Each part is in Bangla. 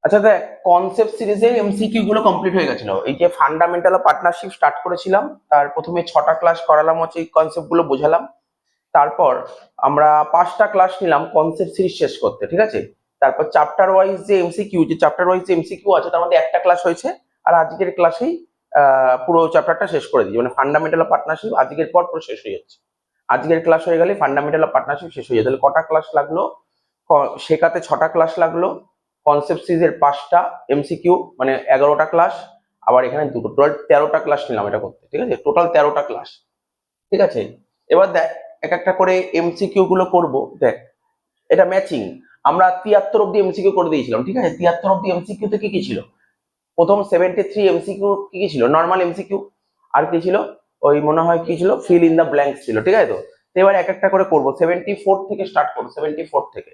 আচ্ছা দেখ, কনসেপ্ট সিরিজের এমসিকিউ গুলো কমপ্লিট হয়ে গেছিল। এই যে ফান্ডামেন্টাল অফ পার্টনারশিপ স্টার্ট করেছিলাম, তার প্রথমে 6টা ক্লাস করালাম, হচ্ছে এই কনসেপ্ট গুলো বোঝালাম। তারপর আমরা 5টা ক্লাস নিলাম কনসেপ্ট সিরিজ শেষ করতে, ঠিক আছে। তারপর চ্যাপ্টার ওয়াইজ যে চ্যাপ্টার ওয়াইজ যে এমসিকিউ আছে তার মধ্যে একটা ক্লাস হয়েছে। আর আজকের ক্লাসেই পুরো চ্যাপ্টারটা শেষ করে দিই, মানে ফান্ডামেন্টাল অফ পার্টনারশিপ আজকের পর পুরো শেষ হয়ে যাচ্ছে। আজকের ক্লাস হয়ে গেলে ফান্ডামেন্টাল অফ পার্টনারশিপ শেষ হয়ে যায়। তাহলে কটা ক্লাস লাগলো? শেখাতে 6টা ক্লাস লাগলো, কনসেপ্ট সিরিজের 5টা এমসিকিউ, মানে 11টা ক্লাস। আবার এখানে দুটো, টোটাল 13টা ক্লাস নিলাম এটা করতে, ঠিক আছে। টোটাল 13টা ক্লাস, ঠিক আছে। এবার দেখ, এক একটা করে এমসিকিউ গুলো করবো। দেখ, এটা ম্যাচিং। আমরা 73 অব্দি এমসিকিউ করে দিয়েছিলাম, ঠিক আছে। 73 অব্দি এমসিকিউ তে কি কি ছিল? প্রথম 73 এমসিকিউ কি কি ছিল? Normal MCQ. আর কি ছিল? ওই মনে হয় কি ছিল, ফিল ইন দা ব্ল্যাঙ্কস ছিল, ঠিক আছে। তো এবার এক একটা করে করবো। 74 থেকে স্টার্ট করবো, 74 থেকে।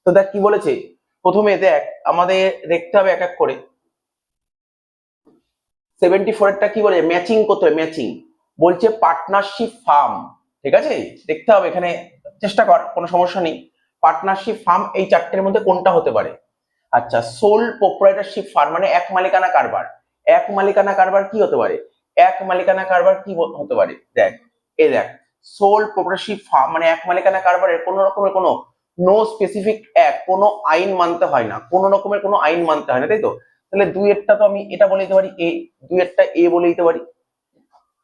তো দেখ কি বলেছে। প্রথমে দেখ, আমাদের দেখতে হবে এক এক করে। 74 এরটা কি বলে? ম্যাচিং করতে হবে, ম্যাচিং। বলছে পার্টনারশিপ ফার্ম, ঠিক আছে। দেখতে হবে এখানে, চেষ্টা কর, কোনো সমস্যা নেই। পার্টনারশিপ ফার্ম এই চারটের মধ্যে কোনটা হতে পারে? আচ্ছা, সোল প্রোপ্রাইটারশিপ ফার্ম মানে এক মালিকানা কারবার। এক মালিকানা কারবার কি হতে পারে? এক মালিকানা কারবার কি হতে পারে? দেখ, এই দেখ, সোল প্রোপ্রাইটারশিপ ফার্ম মানে এক মালিকানা কারবারের কোনো রকমের কোনো নো স্পেসিফিক কোনো আইন মানতে হয় না, কোনো রকমের কোনো আইন মানতে হয় না, তাই তো। তাহলে দুইয়েরটা তো আমি এটা বলে দিতে পারি এ, দুইয়েরটা এ বলে দিতে পারি,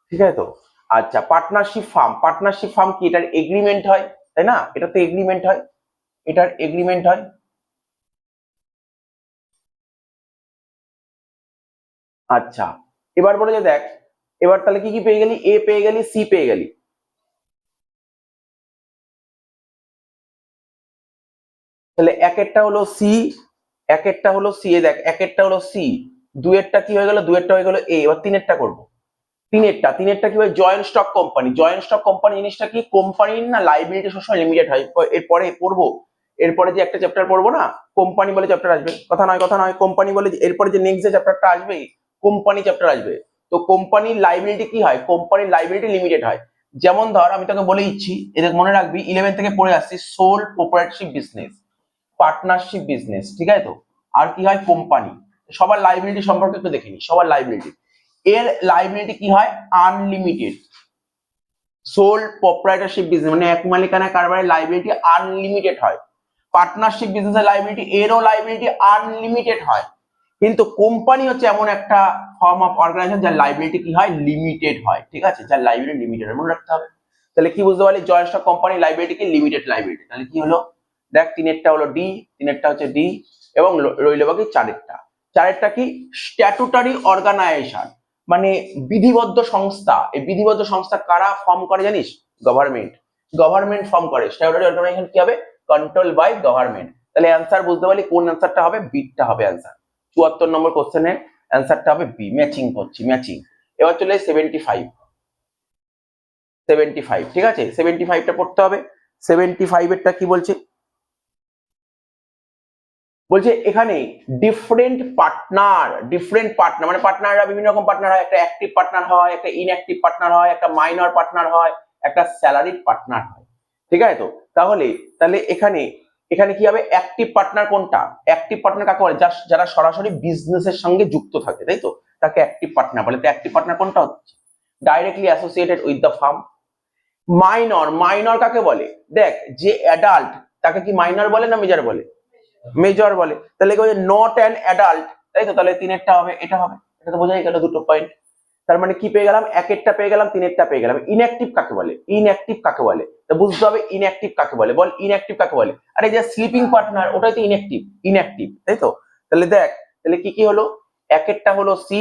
ঠিক আছে তো। আচ্ছা, পার্টনারশিপ ফার্ম কি? এটার এগ্রিমেন্ট হয়, তাই না? এটা তো এগ্রিমেন্ট হয়, এটার এগ্রিমেন্ট হয়। আচ্ছা, এবার বলে যে দেখ, এবার তাহলে কি কি পেয়ে গেলি? এ পেয়ে গেলি, সি পেয়ে গেলি। তাহলে এক একটা হলো সি, এক একটা হলো সি, এ দেখ এক একটা হলো সি। দুয়েরটা কি হয়ে গেল? দুয়েরটা হয়ে গেল এ। এবার তিনেরটা করবো। তিনেরটা কি হয়? Joint stock company. Joint stock company জিনিসটা কি? কোম্পানির না লাইবিলিটি সবসময় লিমিটেড হয়। এরপরে পড়বো, এরপরে যে একটা চ্যাপ্টার পড়বো না, কোম্পানি বলে চ্যাপ্টার আসবে, কথা নয় কোম্পানি বলে, এরপরে যে নেক্সট যে চ্যাপ্টারটা আসবে কোম্পানি চ্যাপ্টার আসবে। তো কোম্পানির লাইবিলিটি কি হয়? কোম্পানির লাইবিলিটি লিমিটেড হয়। যেমন ধর, আমি তোকে বলে দিচ্ছি, এদের মনে রাখবি, 11 থেকে পড়ে আসছি, সোল প্রোপ্রাইটারশিপ বিজনেস, পার্টনারশিপ বিজনেস, ঠিক আছে তো। আর কি হয়? কোম্পানি। সবার লাইবিলিটি সম্পর্কে একটু দেখে নি, সবার লাইবিলিটি। এর লাইবিলিটি কি হয়? আনলিমিটেড। সোল প্রোপ্রাইটারশিপ বিজনেস মানে এক মালিকানা কারবারের লাইবিলিটি আনলিমিটেড হয়। পার্টনারশিপ বিজনেসের লাইবিলিটি, এরও লাইবিলিটি আনলিমিটেড হয়। কিন্তু কোম্পানি হচ্ছে এমন একটা ফর্ম অফ অর্গানাইজেশন যার লাইবিলিটি কি হয়? লিমিটেড হয়, ঠিক আছে। যার লাইবিলিটি লিমিটেড, মনে রাখতে হবে। তাহলে কি বুঝতে পারলি? জয়েন্ট স্টক কোম্পানি লাইবিলিটি কি? Limited liability. তাহলে কি হলো? দেখ, তিনেরটা হলো ডি, তিনেরটা হচ্ছে ডি, এবং রইল বাকি চারেরটা। চারেরটা কি? স্ট্যাটুটারি অর্গানাইজেশন মানে বিধিবদ্ধ সংস্থা। এই বিধিবদ্ধ সংস্থা কারা ফর্ম করে জানিস? গভর্নমেন্ট। গভর্নমেন্ট ফর্ম করে। স্ট্যাটুটারি অর্গানাইজেশন কি হবে? Control by government. তাহলে অ্যান্সার বুঝতে পারলি কোন অ্যান্সারটা হবে? বিটটা হবে অ্যান্সার। 74 নম্বর কোশ্চেনের অ্যান্সারটা হবে বি। ম্যাচিং করছি, ম্যাচিং। এবার চলে 75, 75, ঠিক আছে। 75টা পড়তে হবে। 75 এরটা কি বলছে? বলছে এখানে ডিফারেন্ট পার্টনার মানে পার্টনাররা বিভিন্ন রকম পার্টনার হয়। একটা অ্যাক্টিভ পার্টনার হয়, একটা ইনঅ্যাক্টিভ পার্টনার হয়, একটা মাইনর পার্টনার হয়, একটা স্যালারিড পার্টনার হয়, ঠিক আছে তো। তাহলে তাহলে এখানে এখানে কি হবে? অ্যাক্টিভ পার্টনার কোনটা? অ্যাক্টিভ পার্টনার কাকে বলে? যারা সরাসরি বিজনেসের সঙ্গে যুক্ত থাকে, তাই তো, তাকে অ্যাক্টিভ পার্টনার বলে। তো অ্যাক্টিভ পার্টনার কোনটা হচ্ছে? Directly associated with the farm. Minor কাকে বলে? দেখ, যে অ্যাডাল্ট তাকে কি মাইনর বলে না মেজর বলে? মেজর বলে। তাহলে কি হচ্ছে? নট অ্যান অ্যাডাল্ট, তাই তো। তাহলে তিনেরটা হবে, এটা হবে। এটা তো বোঝাই গেল, দুটো পয়েন্ট। তার মানে কি পেয়ে গেলাম? একেরটা পেয়ে গেলাম, তিনেরটা পেয়ে গেলাম। ইনঅ্যাক্টিভ কাকে বলে? ইনঅ্যাক্টিভ কাকে বলে? তো বুঝতে হবে ইনঅ্যাক্টিভ কাকে বলে। বল, ইনঅ্যাক্টিভ কাকে বলে? আরে যে স্লিপিং পার্টনার ওটাই তো ইনঅ্যাক্টিভ, ইনঅ্যাক্টিভ, তাই তো। তাহলে দেখ, তাহলে কি কি হলো? একেরটা হলো সি,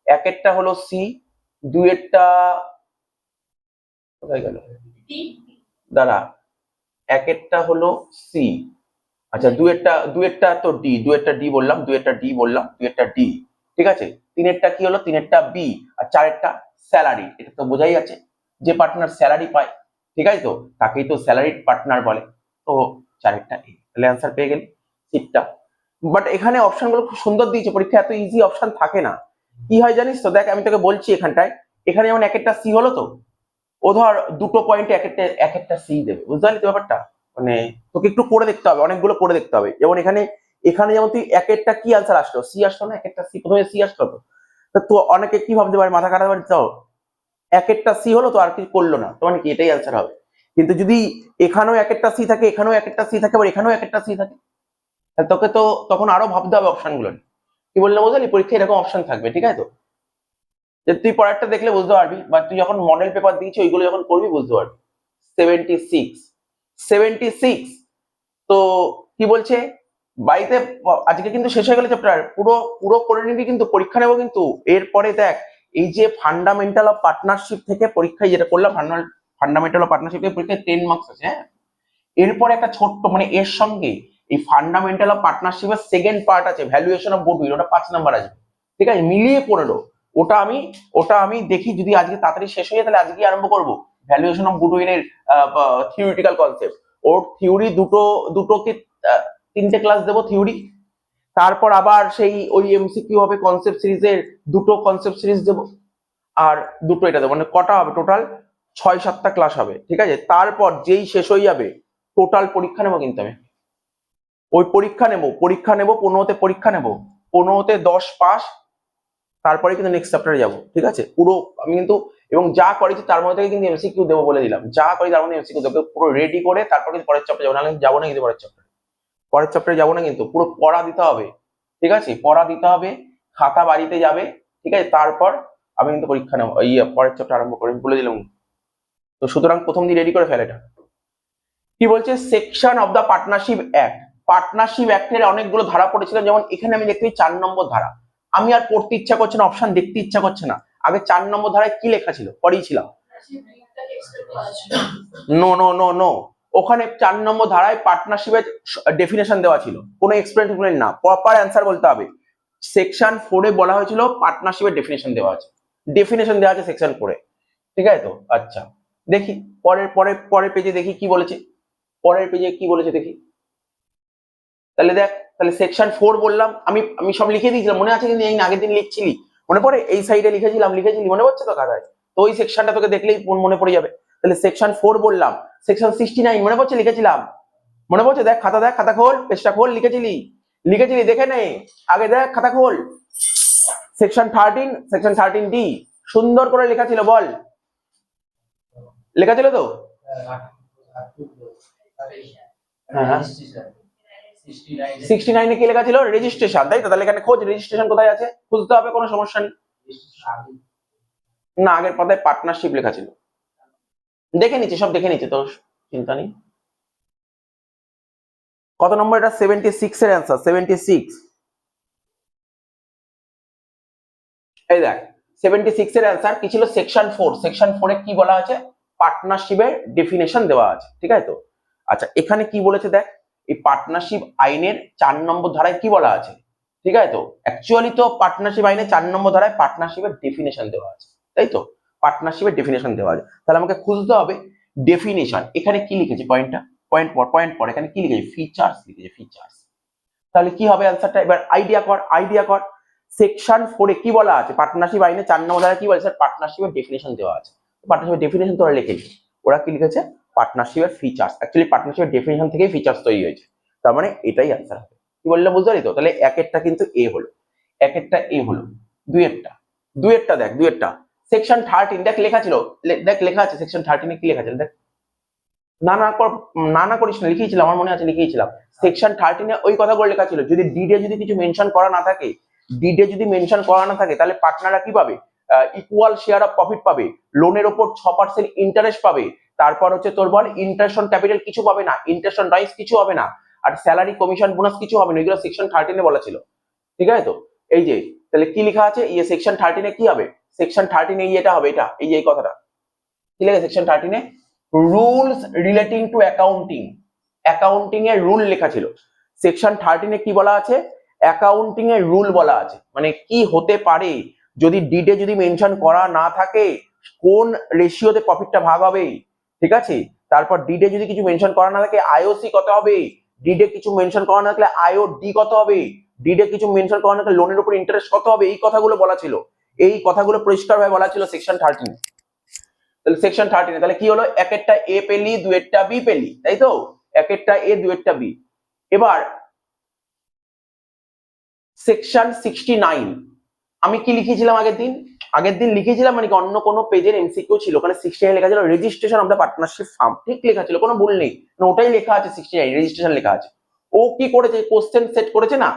একেরটা হলো সি, দুইয়েরটা কোথায় গেল? দাঁড়া, একেরটা হলো সি, আচ্ছা, দুয়েরটা তো ডি, দুয়েরটা ডি, ঠিক আছে। তিনেরটা কি হলো? তিনেরটা বি। আর চারেরটা স্যালারি। এটা তো বোঝাই আছে, যে পার্টনার স্যালারি পায়, ঠিক আছে তো, তাকেই তো স্যালারিড পার্টনার বলে। তো চারেরটা এ। তাহলে অ্যান্সার পেয়ে গেলি সিটটা। বাট এখানে অপশন গুলো খুব সুন্দর দিয়েছে, পরীক্ষা এত ইজি অপশন থাকে না। কি হয় জানিস তো? দেখ, আমি তোকে বলছি, এখানটায় এখানে যেমন এক একটা সি হলো, তো ও ধর দুটো পয়েন্টে এক একটা সি দেবে, বুঝতে পারলি তো ব্যাপারটা। মানে তোকে একটু করে দেখতে হবে, অনেকগুলো করে দেখতে হবে। যেমন এখানে এখানে যেমন তুই একেরটা কি আনসার আসলো, সি আসলো না, একেরটা সি, প্রথমে সি আসলো তো অনেকে কি ভাবতে পারে, মাথা কাটা পারে, তাও একেরটা সি হলো তো আর কিছু করলো না, তো মানে কি এটাই আনসার হবে। কিন্তু যদি এখানেও একেরটা সি থাকে, এখানেও একেরটা সি থাকে, আবার এখানেও একেরটা সি থাকে, তাহলে তোকে তো তখন আরো ভাবতে হবে অপশন গুলো। কি বললাম বুঝলি, পরীক্ষায় এরকম অপশন থাকবে, ঠিক আছে তো, যে তুই পরেরটা দেখলে বুঝতে পারবি, বা তুই যখন মডেল পেপার দিয়েছি ওইগুলো যখন করবি বুঝতে পারবি। 76, 76। তো কি বলছে বাড়িতে, আজকে কিন্তু শেষ হয়ে গেল চ্যাপ্টার, পুরো পুরো করে নিবি, কিন্তু পরীক্ষা নেবো কিন্তু এরপরে দেখ, এই যে ফান্ডামেন্টাল অফ পার্টনারশিপ থেকে পরীক্ষায় যেটা করলাম, ফান্ডামেন্টাল অফ পার্টনারশিপ থেকে পরীক্ষায় 10 মার্কস আছে, হ্যাঁ। এরপরে একটা ছোট্ট মানে এর সঙ্গে এই ফান্ডামেন্টাল অফ পার্টনারশিপের সেকেন্ড পার্ট আছে, ভ্যালুয়েশন অফ গুডউইল, ওটা 5 নাম্বার আছে, ঠিক আছে, মিলিয়ে 15। ওটা আমি দেখি যদি আজকে তাড়াতাড়ি শেষ হয়ে যায় তাহলে আজকে আরম্ভ করবো ভ্যালুয়েশন অফ গুডউইলের থিওরিটিক্যাল কনসেপ্ট। ওর থিওরি দুটোকে 3টে ক্লাস দেবো থিওরি, তারপর আবার সেই ওই এমসিকিউ হবে কনসেপ্ট সিরিজের, 2টো কনসেপ্ট সিরিজ দেবো, আর 2টো এটা দেবো, মানে কটা হবে টোটাল 6-7টা ক্লাস হবে, ঠিক আছে। তারপর যেই শেষ হয়ে যাবে টোটাল পরীক্ষা নেবো, কিন্তু আমি ওই পরীক্ষা নেবো 15তে পরীক্ষা নেবো, 15তে 10 পাস, তারপরে কিন্তু নেক্সট চ্যাপ্টারে যাবো, ঠিক আছে। পুরো আমি কিন্তু, এবং যা করেছি তার মধ্যে থেকে কিন্তু এমসিকিউ দেবো বলে দিলাম, যা করি তার মধ্যে এমসিকিউ দেবো, পুরো রেডি করে তারপর কিন্তু পরের চ্যাপ্টারে যাবো, নাহলে যাবো না কিন্তু পরের চ্যাপ্টারে যাবো না, কিন্তু পুরো পড়া দিতে হবে, ঠিক আছে, পড়া দিতে হবে, খাতা বাড়িতে যাবে, ঠিক আছে, তারপর আমি কিন্তু পরীক্ষা নেবো, পরের চ্যাপ্টার আরম্ভ করে বলে দিলাম। তো সুতরাং প্রথম দিন রেডি করে ফেলে এটা। কি বলছে, section of the partnership act, partnership অ্যাক্টের অনেকগুলো ধারা পড়েছিলাম, যেমন এখানে আমি দেখতে 4 নম্বর ধারা, আমি আর পড়তে ইচ্ছা করছে না, অপশন দেখতে ইচ্ছা করছে না, আগে 4 নম্বর ধারায় কি লেখা ছিল পড়িয়েছিলাম। নো নো নো নো, ওখানে 4 নম্বর ধারায় পার্টনারশিপের ডেফিনেশন দেওয়া ছিল, কোনো এক্সপ্লেনেশন না, প্রপার অ্যান্সার বলতে হবে। সেকশন 4 এ বলা হয়েছিল পার্টনারশিপের ডেফিনেশন দেওয়া আছে, ডেফিনেশন দেওয়া আছে সেকশন 4 এ, ঠিক আছে তো। আচ্ছা দেখি পরের পেজে দেখি কি বলেছে, পরের পেজে কি বলেছে দেখি। তাহলে দেখ, তাহলে সেকশন 4 বললাম, আমি সব লিখে দিয়েছিলাম, মনে আছে কিন্তু এই আগের দিন লিখছিলি, মনে পড়ে, এই সাইডে লিখেছিলি মনে পড়ছে তো খাতায়, তো ওই সেকশনটা তোকে দেখলেই মনে পড়ে যাবে। তাহলে সেকশন 4 বললাম, সেকশন 69 মনে পড়ছে লিখেছিলাম, মনে পড়ছে, দেখ খাতা খোল, পেজটা খোল, লিখেছিলি দেখে নে, আগে দেখ খাতা খোল। সেকশন 13 ডি, সুন্দর করে লেখা ছিল, বল লেখা ছিল তো, হ্যাঁ 69 কি লেখা ছিল, রেজিস্ট্রেশন, তাই তো। তাহলে এখানে খোঁজ রেজিস্ট্রেশন কোথায় আছে, খুঁজতে হবে, কোনো সমস্যা নেই। না, আগের পাতায় পার্টনারশিপ লেখা ছিল, দেখে নিচ্ছি, সব দেখে নিচ্ছি, তো চিন্তা নেই। কত নম্বর এটা, 76 এর অ্যান্সার, 76। এই দেখ 76 এর অ্যান্সার কি ছিল, সেকশন 4, সেকশন 4 এ কি বলা আছে, পার্টনারশিপের ডেফিনেশন দেওয়া আছে, ঠিক আছে তো। আচ্ছা এখানে কি বলেছে দেখ, এই পার্টনারশিপ আইনের 4 নম্বর ধারায় কি বলা আছে, ঠিক আছে তো। অ্যাকচুয়ালি তো পার্টনারশিপ আইনের 4 নম্বর ধারায় পার্টনারশিপের ডেফিনেশন দেওয়া আছে, তাই তো, পার্টনারশিপের ডেফিনেশন দেওয়া আছে। তাহলে আমাকে খুঁজতে হবে ডেফিনেশন, এখানে কি লিখেছে, পয়েন্ট পর এখানে কি লিখেছে, ফিচার্স লিখেছে, ফিচার্স। তাহলে কি হবে অ্যান্সারটা, এবার আইডিয়া কর। সেকশন 4 এ কি বলা আছে, পার্টনারশিপ আইনে 4 নম্বর ধারায় কি বলেছে, পার্টনারশিপের ডেফিনেশন দেওয়া আছে, পার্টনারশিপের ডেফিনেশন তোরা লিখে নি, ওরা কি লিখেছে, পার্টনারশিপের ফিচার্স, অ্যাকচুয়ালি পার্টনারশিপের ডেফিনেশন থেকেই ফিচার্স তৈরি হয়েছে, তার মানে এটাই অ্যান্সার হবে। কি বললে বুঝতে পারি তো। তাহলে একেরটা কিন্তু এ হলো, দুইয়েরটা দেখ, সেকশন 13 দেখ লেখা ছিল, দেখ লেখা আছে সেকশন 13 এ কি লেখা ছিল দেখ, না করিস না, লিখিয়েছিলাম, আমার মনে আছে লিখিয়েছিলাম, সেকশন 13 এ ওই কথাগুলো লেখা ছিল, যদি ডিডে যদি কিছু মেনশন করা না থাকে, তাহলে পার্টনাররা কি পাবে, ইকুয়াল শেয়ার অফ প্রফিট পাবে, লোনের ওপর 6% ইন্টারেস্ট পাবে, তারপর হচ্ছে তোর বল ইন্টারেস্ট অন ক্যাপিটাল কিছু পাবে না, ইন্টারেস্ট অন রাইটস কিছু হবে না, আর স্যালারি কমিশন বোনাস কিছু হবে না, এগুলো সেকশন 13 এ বলা ছিল, ঠিক আছে তো। এই যে তাহলে কি লেখা আছে, এই সেকশন 13 এ কি হবে, সেকশন 13 এ এটা হবে, এটা এই যে এই কথাটা কি লেখা section 13 A, rules relating to accounting এর রুল লেখা ছিল। সেকশন 13 এ কি বলা আছে, অ্যাকাউন্টিং এর রুল বলা আছে, মানে কি হতে পারে যদি ডিডে যদি মেনশন করা না থাকে, কোন রেশিওতে প্রফিটটা ভাগ হবে, ঠিক আছে। তারপর ডিডে যদি কিছু মেনশন করা না থাকে আইওসি কত হবে, ডিডে কিছু মেনশন করা না থাকলে আইওডি কত হবে, ডিডে কিছু মেনশন করা না থাকলে লোনের উপর ইন্টারেস্ট কত হবে, এই কথাগুলো বলা ছিল, এই কথাগুলো পরিষ্কারভাবে বলা ছিল সেকশন 13। তাহলে সেকশন 13 তাহলে কি হলো, একেরটা এ পেলি, দুয়েরটা বি পেলি, তাই তো, একেরটা এ দুয়েরটা বি। এবার সেকশন 69 আমি কি লিখেছিলাম আগের দিন লিখেছিলাম মানে কি অন্য কোনো পেজের এমসিকিউ ছিল, ওখানে 69 লেখা ছিল registration of the partnership firm, ঠিক লেখা ছিল, কোনো ভুল নেই, ওটাই লেখা আছে 69 রেজিস্ট্রেশন লেখা আছে। ও কি করেছে, কোশ্চেন সেট করেছে না,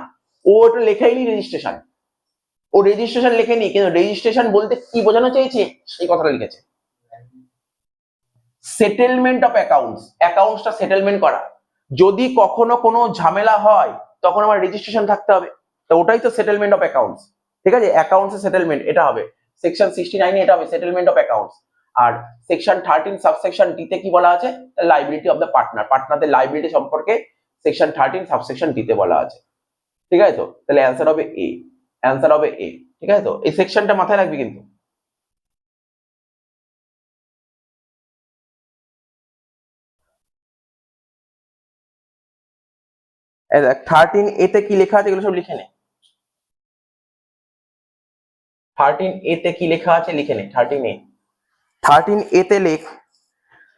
ও ওটা লেখাইনি রেজিস্ট্রেশন, ও রেজিস্ট্রেশন লেখেনি, কিন্তু রেজিস্ট্রেশন বলতে কি বোঝানো চেয়েছে সেই কথাটা লিখেছে, সেটেলমেন্ট অফ অ্যাকাউন্টস, অ্যাকাউন্টসটা সেটেলমেন্ট করা, যদি কখনো কোনো ঝামেলা হয় তখন আমার রেজিস্ট্রেশন থাকতে হবে, তো ওটাই তো সেটেলমেন্ট অফ অ্যাকাউন্টস, ঠিক আছে, অ্যাকাউন্টস সেটেলমেন্ট এটা হবে, সেকশন 69 এটা হবে সেটেলমেন্ট অফ অ্যাকাউন্টস। আর সেকশন 13 সাবসেকশন ডি তে কি বলা আছে, লাইবিলিটি অফ দ্য পার্টনার, পার্টনারদের লাইবিলিটি সম্পর্কে সেকশন 13 সাবসেকশন ডি তে বলা আছে, ঠিক আছে, তো তাহলে অ্যান্সার হবে এ, অ্যান্সার হবে এ, ঠিক আছে, তো এই সেকশনটা মাথায় রাখবি কিন্তু। দেখ 13 এ তে কি লেখা আছে এগুলো সব লিখে নে, 13 এ তে কি লেখা আছে লিখে নে, 13 এ তে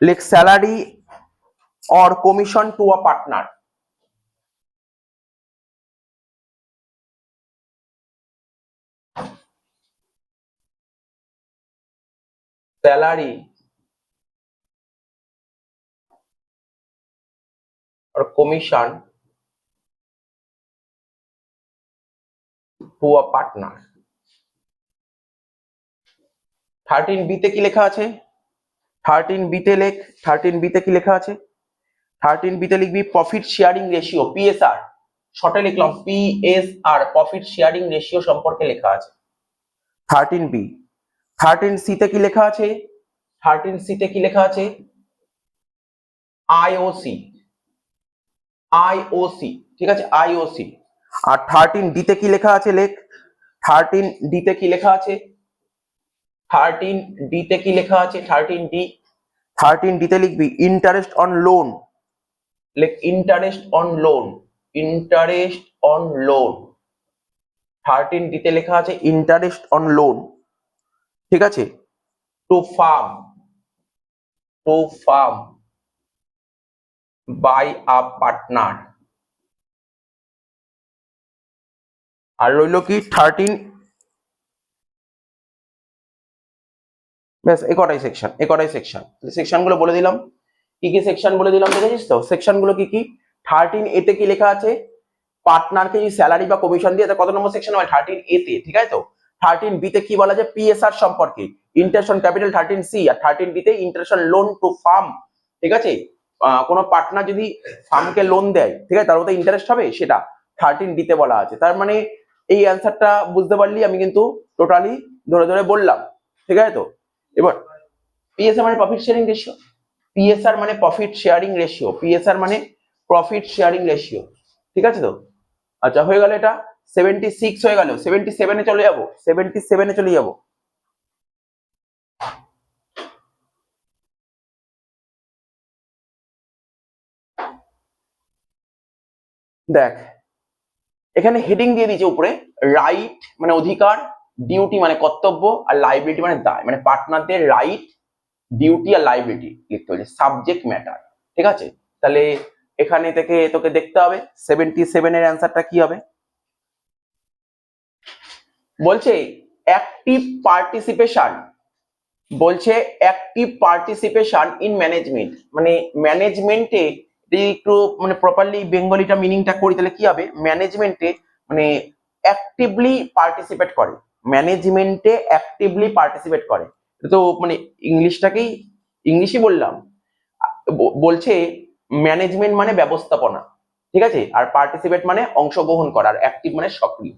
লেখ salary or commission to a partner, স্যালারি or commission to a partner। 13 B তে কি লেখা আছে, 13 বি তে লেখ, 13 বি তে কি লেখা আছে, 13 বি তে লিখবি প্রফিট শেয়ারিং রেশিও, পিএসআর, শর্টে লিখলাম পিএসআর, প্রফিট শেয়ারিং রেশিও সম্পর্কে লেখা আছে 13 বি। 13 সি তে কি লেখা আছে, 13 সি তে কি লেখা আছে, আইওসি, আইওসি, ঠিক আছে, আইওসি। আর 13 ডি তে কি লেখা আছে লেখ, 13 ডি তে কি লেখা আছে, 13 ডি তে কি লেখা আছে, 13 ডি, 13 ডি তে লিখবি ইন্টারেস্ট অন লোন, লেখ interest on loan, interest on loan, 13 D তে লেখা আছে ইন্টারেস্ট অন লোন, ঠিক আছে, to firm, to firm by a partner. আর রইলো কি 13, ব্যাস একটাই সেকশন, একটাই সেকশন, সেকশন গুলো বলে দিলাম, কি কি সেকশন বলে দিলাম, দেখেছিস তো সেকশন গুলো কি কি। 13 এ তে কি লেখা আছে, পার্টনারকে যদি স্যালারি বা কমিশন দিয়ে কত নম্বর সেকশন হয়, 13 এ তে, ঠিক আছে, তো 13 বি তে কি বলা যায়, পিএসআর সম্পর্কে, ইন্টারেস্ট অন ক্যাপিটাল 13 সি, আর 13 ডি তে interest on loan to firm, ঠিক আছে, কোনো পার্টনার যদি ফার্মকে লোন দেয়, ঠিক আছে, তার মধ্যে ইন্টারেস্ট হবে সেটা 13 ডি তে বলা আছে। তার মানে এই অ্যান্সারটা বুঝতে পারলি, আমি কিন্তু টোটালি ধরে ধরে বললাম, ঠিক আছে, তো এবার পিএসআর মানে প্রফিট শেয়ারিং রেশিও, পিএসআর মানে প্রফিট শেয়ারিং রেশিও, পিএসআর মানে প্রফিট শেয়ারিং রেশিও, ঠিক আছে, তো আচ্ছা হয়ে গেল এটা, 76 হয়ে গেল, 77 এ চলে যাব, 77 এ চলে যাব। দেখ এখানে হেডিং দিয়ে দিয়েছে উপরে, রাইট মানে অধিকার, ডিউটি মানে কর্তব্য, আর লাইবিলিটি মানে দায়, মানে পার্টনারদের রাইট, ডিউটি আর লাইবিলিটি লিখতে হচ্ছে, সাবজেক্ট ম্যাটার, ঠিক আছে, তাহলে এখানে থেকে তোকে দেখতে হবে 77 এর অ্যান্সারটা কি হবে। বলছে অ্যাক্টিভ পার্টিসিপেশন, বলছে অ্যাক্টিভ পার্টিসিপেশন ইন ম্যানেজমেন্ট, মানে ম্যানেজমেন্টে যদি একটু মানে প্রপারলি বেঙ্গলিটা মিনিংটা করি তাহলে কি হবে, ম্যানেজমেন্টে মানে অ্যাক্টিভলি পার্টিসিপেট করে, ম্যানেজমেন্টে অ্যাক্টিভলি পার্টিসিপেট করে, তো মানে ইংলিশটাকেই ইংলিশই বললাম, বলছে ম্যানেজমেন্ট মানে ব্যবস্থাপনা, ঠিক আছে, আর পার্টিসিপেট মানে অংশগ্রহণ করা, আর অ্যাক্টিভ মানে সক্রিয়,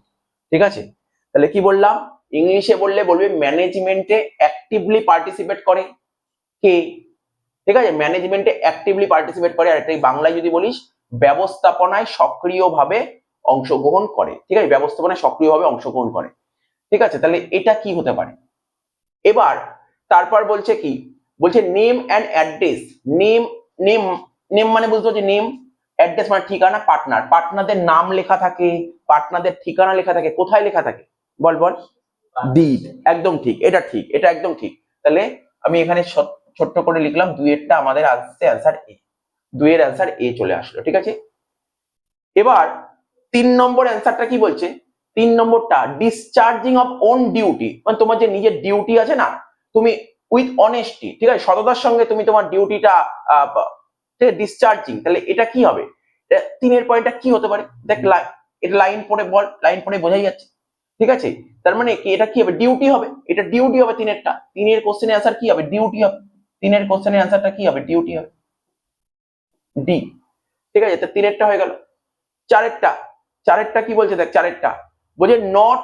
ঠিক আছে, তাহলে কি বললাম, ইংলিশে বললে বলবে ম্যানেজমেন্টে অ্যাক্টিভলি পার্টিসিপেট করে কে, ঠিক আছে, ম্যানেজমেন্টে অ্যাক্টিভলি পার্টিসিপেট করে, আর এটাই বাংলায় যদি বলিস ব্যবস্থাপনায় সক্রিয়ভাবে অংশগ্রহণ করে, ঠিক আছে, ব্যবস্থাপনায় সক্রিয়ভাবে অংশগ্রহণ করে, ঠিক আছে, তাহলে এটা কি হতে পারে। এবার তারপর বলছে কি, বলছে name and address, name, name, name মানে বুঝতে পারছি, নেম, অ্যাড্রেস মানে ঠিকানা, পার্টনার, পার্টনারদের নাম লেখা থাকে, পার্টনারদের ঠিকানা লেখা থাকে, কোথায় লেখা থাকে বল বল, ডিড, একদম ঠিক, এটা ঠিক, এটা একদম ঠিক, তাহলে আমি এখানে ছোট্ট করে লিখলাম দুইয়েরটা আমাদের আসছে অ্যান্সার এ, দুইয়ের অ্যান্সার এ চলে আসলো, ঠিক আছে। এবার 3 নম্বর অ্যান্সারটা কি বলছে, নম্বরটা ডিসচার্জিং অফ ওন ডিউটি, মানে তোমার যে নিজের ডিউটি আছে না, তুমি উইথ অনেস্টি, ঠিক আছে, সততার সঙ্গে তুমি তোমার ডিউটিটা ডিসচার্জিং, তাহলে এটা কি হবে? 3 পয়েন্টটা কি হতে পারে? দেখ এটা লাইন পড়ে বল, লাইন পড়ে বোঝাই যাচ্ছে, ঠিক আছে। তার মানে কি এটা কি হবে? ডিউটি হবে, এটা ডিউটি হবে। 3 কোশ্চেনের অ্যান্সার কি হবে? ডিউটি হবে। 3 কোশ্চেনের অ্যান্সারটা কি হবে? ডিউটি হবে, ডি, ঠিক আছে। তো 3 হয়ে গেল। 4 কি বলছে? দেখ 4 বলছে not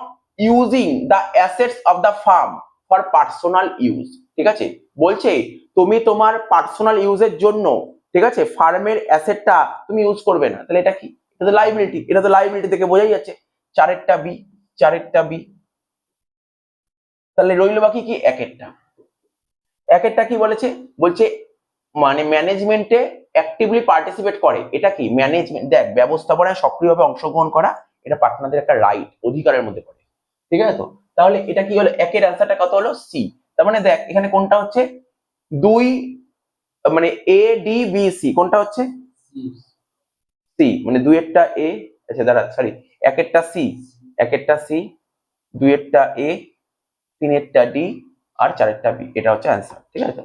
using the assets of the farm for personal use, ঠিক আছে। বলছে তুমি তোমার পার্সোনাল ইউজের জন্য, ঠিক আছে, ফার্মের অ্যাসেটটা তুমি ইউজ করবে না, তাহলে এটা কি? এটা তো লাইবিলিটি, এটা তো লাইবিলিটি থেকে বোঝাই যাচ্ছে। 4 বি। তাহলে রইল বাকি কি? 1 কি বলেছে? বলছে মানে ম্যানেজমেন্টে অ্যাক্টিভলি পার্টিসিপেট করে, এটা কি? ম্যানেজমেন্ট, দেখ ব্যবস্থাপনায় সক্রিয়ভাবে অংশগ্রহণ করা, এটা পার্টনারদের একটা রাইট, অধিকারের মধ্যে পড়ে, ঠিক আছে। তো তাহলে এটা কি হলো? 1 অ্যান্সারটা কত হলো? সি। তার মানে দেখ এখানে কোনটা হচ্ছে 2, মানে এ ডি বি সি, কোনটা হচ্ছে? সি, মানে 2 এ, আচ্ছা দাঁড়া সরি, 1 সি, 1 সি, 2 এ, 3 ডি, আর 4 বি, এটা হচ্ছে অ্যান্সার, ঠিক আছে।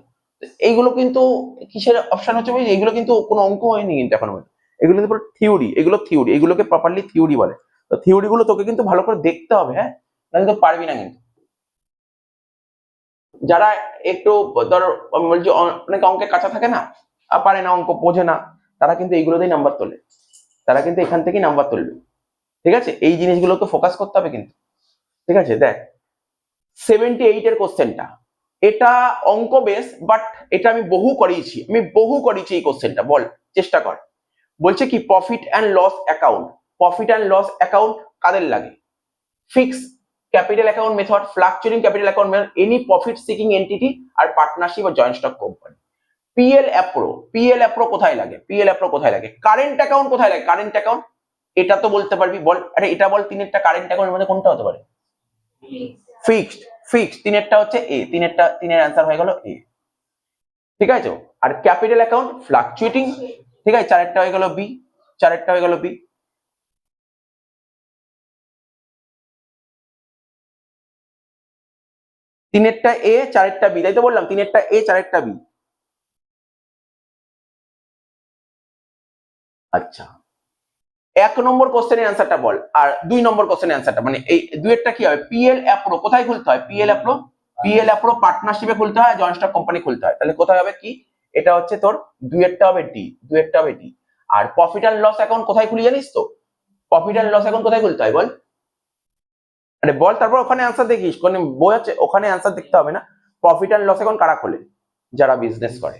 এইগুলো কিন্তু কিসের অপশন হচ্ছে? এইগুলো কিন্তু কোনো অঙ্ক হয়নি কিন্তু এখনো। এগুলো কিন্তু পুরো থিওরি, এগুলোকে প্রপারলি থিওরি বলে। তো থিওরি গুলো তোকে কিন্তু ভালো করে দেখতে হবে, হ্যাঁ, নাহলে তো পারবি না কিন্তু। যারা একটু ধর বলছি অনেক অঙ্কে কাঁচা থাকে না, পারে না, অঙ্ক বোঝে না, তারা কিন্তু এইগুলোতেই নাম্বার তোলে, তারা কিন্তু এখান থেকেই নাম্বার তুলবে, ঠিক আছে। এই জিনিসগুলোকে ফোকাস করতে হবে কিন্তু, ঠিক আছে। দেখ 78 কোশ্চেনটা, এটা অঙ্ক বেস, বাট এটা আমি বহু করিয়েছি এই কোশ্চেনটা। বল, চেষ্টা কর। বলছে কি প্রফিট অ্যান্ড লস অ্যাকাউন্ট, কাদের লাগে? Fix capital account method, fluctuating capital account method, any profit seeking entity, আর পার্টনারশিপ বা joint stock company. PL appro কোথায় লাগে? কারেন্ট অ্যাকাউন্ট কোথায় লাগে? এটা তো বলতে পারবি, বল। আরে এটা বল, 3 কারেন্ট অ্যাকাউন্টের মধ্যে কোনটা হতে পারে? ফিক্সড। 3 হচ্ছে এ, 3 অ্যান্সার হয়ে গেল এ, ঠিক আছে। আর ক্যাপিটাল অ্যাকাউন্ট ফ্লাকচুয়েটিং, ঠিক আছে। 4 হয়ে গেল বি, 4 হয়ে গেল বি। 3 এ, 4 বি, তাই তো বললাম। 3 এ, 4 বি। আচ্ছা, 1 নম্বর কোশ্চেনের অ্যান্সারটা বল, আর 2 নম্বর কোশ্চেনের অ্যান্সারটা, মানে এই 2 কি হবে? পিএল অ্যাপ্রো কোথায় খুলতে হয়? পিএল অ্যাপ্রো পার্টনারশিপে খুলতে হয়, জয়েন্ট স্টক কোম্পানি খুলতে হয়। তাহলে কোথায় হবে? কি এটা হচ্ছে তোর 2 হবে ডি, 2 হবে ডি। আর প্রফিট অ্যান্ড লস অ্যাকাউন্ট কোথায় খুলি জানিস তো? প্রফিট অ্যান্ড লস অ্যাকাউন্ট কোথায় খুলতে হয় বল? আরে বল, তারপর ওখানে অ্যান্সার দেখিস, কোন বই আছে ওখানে অ্যান্সার দেখতে হবে না। প্রফিট অ্যান্ড লস অ্যাকাউন্ট কারা খোলে? যারা বিজনেস করে,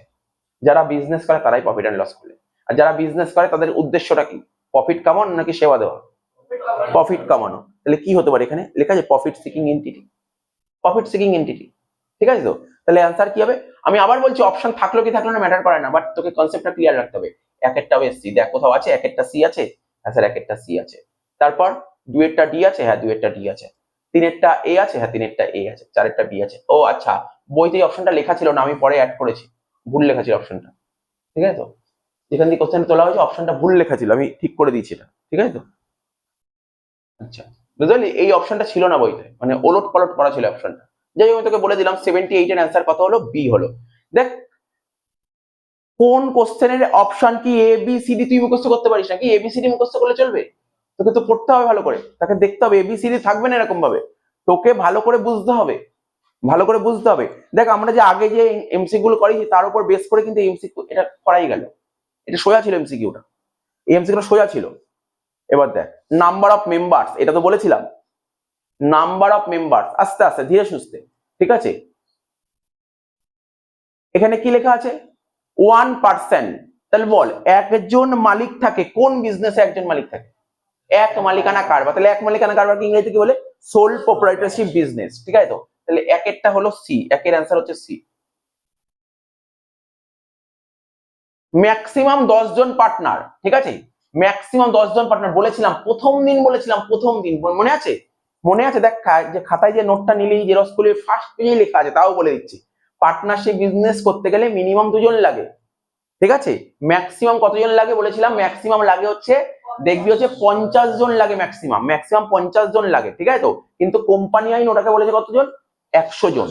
তারাই প্রফিট অ্যান্ড লস খোলে। আর যারা বিজনেস করে তাদের উদ্দেশ্যটা কি? প্রফিট কামানো নাকি সেবা দেওয়া? প্রফিট কামানো। তাহলে কি হতে পারে? এখানে লেখা আছে প্রফিট সিকিং এন্টিটি, ঠিক আছে। তো তাহলে অ্যান্সার কি হবে? আমি আবার বলছি, অপশন থাকলো কি থাকলো না ম্যাটার করে না, বাট তোকে কনসেপ্টটা ক্লিয়ার রাখতে হবে। 1 হবে সি, দেখ কোথাও আছে 1 সি আছে, হ্যাঁ স্যার 1 সি আছে। তারপর 2 ডি আছে, হ্যাঁ 2 ডি আছে। 3 এ আছে, হ্যাঁ 3 এ আছে। 4 বি আছে। ও আচ্ছা, বইতে এই অপশনটা লেখা ছিল না, আমি পরে অ্যাড করেছি, ভুল লেখা ছিল অপশনটা, ঠিক আছে। তো যেখান থেকে কোশ্চেন তোলা হয়েছে অপশনটা ভুল লেখা ছিল, আমি ঠিক করে দিয়েছি এটা, ঠিক আছে। তো আচ্ছা, বুঝলি এই অপশনটা ছিল না বইতে, মানে ওলট পালট করা ছিল অপশনটা। যাই হোক, আমি তোকে বলে দিলাম 78 এর অ্যান্সার কত হলো? বি হলো। দেখ কোন কোশ্চেনের অপশন কি এ বি সি ডি তুই মুখস্থ করতে পারিস নাকি? এ বি সি ডি মুখস্থ করলে চলবে? তোকে তো পড়তে হবে ভালো করে, তাকে দেখতে হবে। এ বি সি ডি থাকবে না এরকম ভাবে, তোকে ভালো করে বুঝতে হবে, দেখ আমরা যে আগে যে এমসিকিউ গুলো করেছি তার উপর বেস করে কিন্তু এমসিকিউ এটা করাই গেল। এটা সোজা ছিল এমসিকিউটা, এমসিকিউটা সোজা ছিল। এবার দেখ নাম্বার অফ মেম্বার্স, এটা তো বলেছিলাম। নাম্বার অফ মেম্বার্স, আস্তে আস্তে ধীরে সুস্থে, ঠিক আছে। এখানে কি লেখা আছে? 1%। তাহলে বল, একজন মালিক থাকে কোন বিজনেসে? একজন মালিক থাকে, এক মালিকানা কারবার। তাহলে এক মালিকানা কারবারকে ইংরেজিতে কি বলে? সোল প্রোপ্রাইটরশিপ বিজনেস, ঠিক আছে। তো তাহলে 1 হলো সি, 1 অ্যান্সার হচ্ছে সি। ম্যাক্সিমাম 10 জন পার্টনার, ঠিক আছে। ম্যাক্সিমাম 10 জন পার্টনার বলেছিলাম প্রথম দিন, মনে আছে? দেখ যে খাতায় যে নোটটা নিলি, জেরক্স করলি, ফার্স্ট পেজে লেখা আছে, তাও বলে দিচ্ছি। পার্টনারশিপ বিজনেস করতে গেলে মিনিমাম 2 জন লাগে, ঠিক আছে। ম্যাক্সিমাম কতজন লাগে বলেছিলাম? ম্যাক্সিমাম লাগে হচ্ছে দেখবি হচ্ছে 50 জন লাগে ম্যাক্সিমাম 50 জন লাগে, ঠিক আছে তো। কিন্তু কোম্পানি আইন ওটাকে বলেছে কতজন, 100 জন।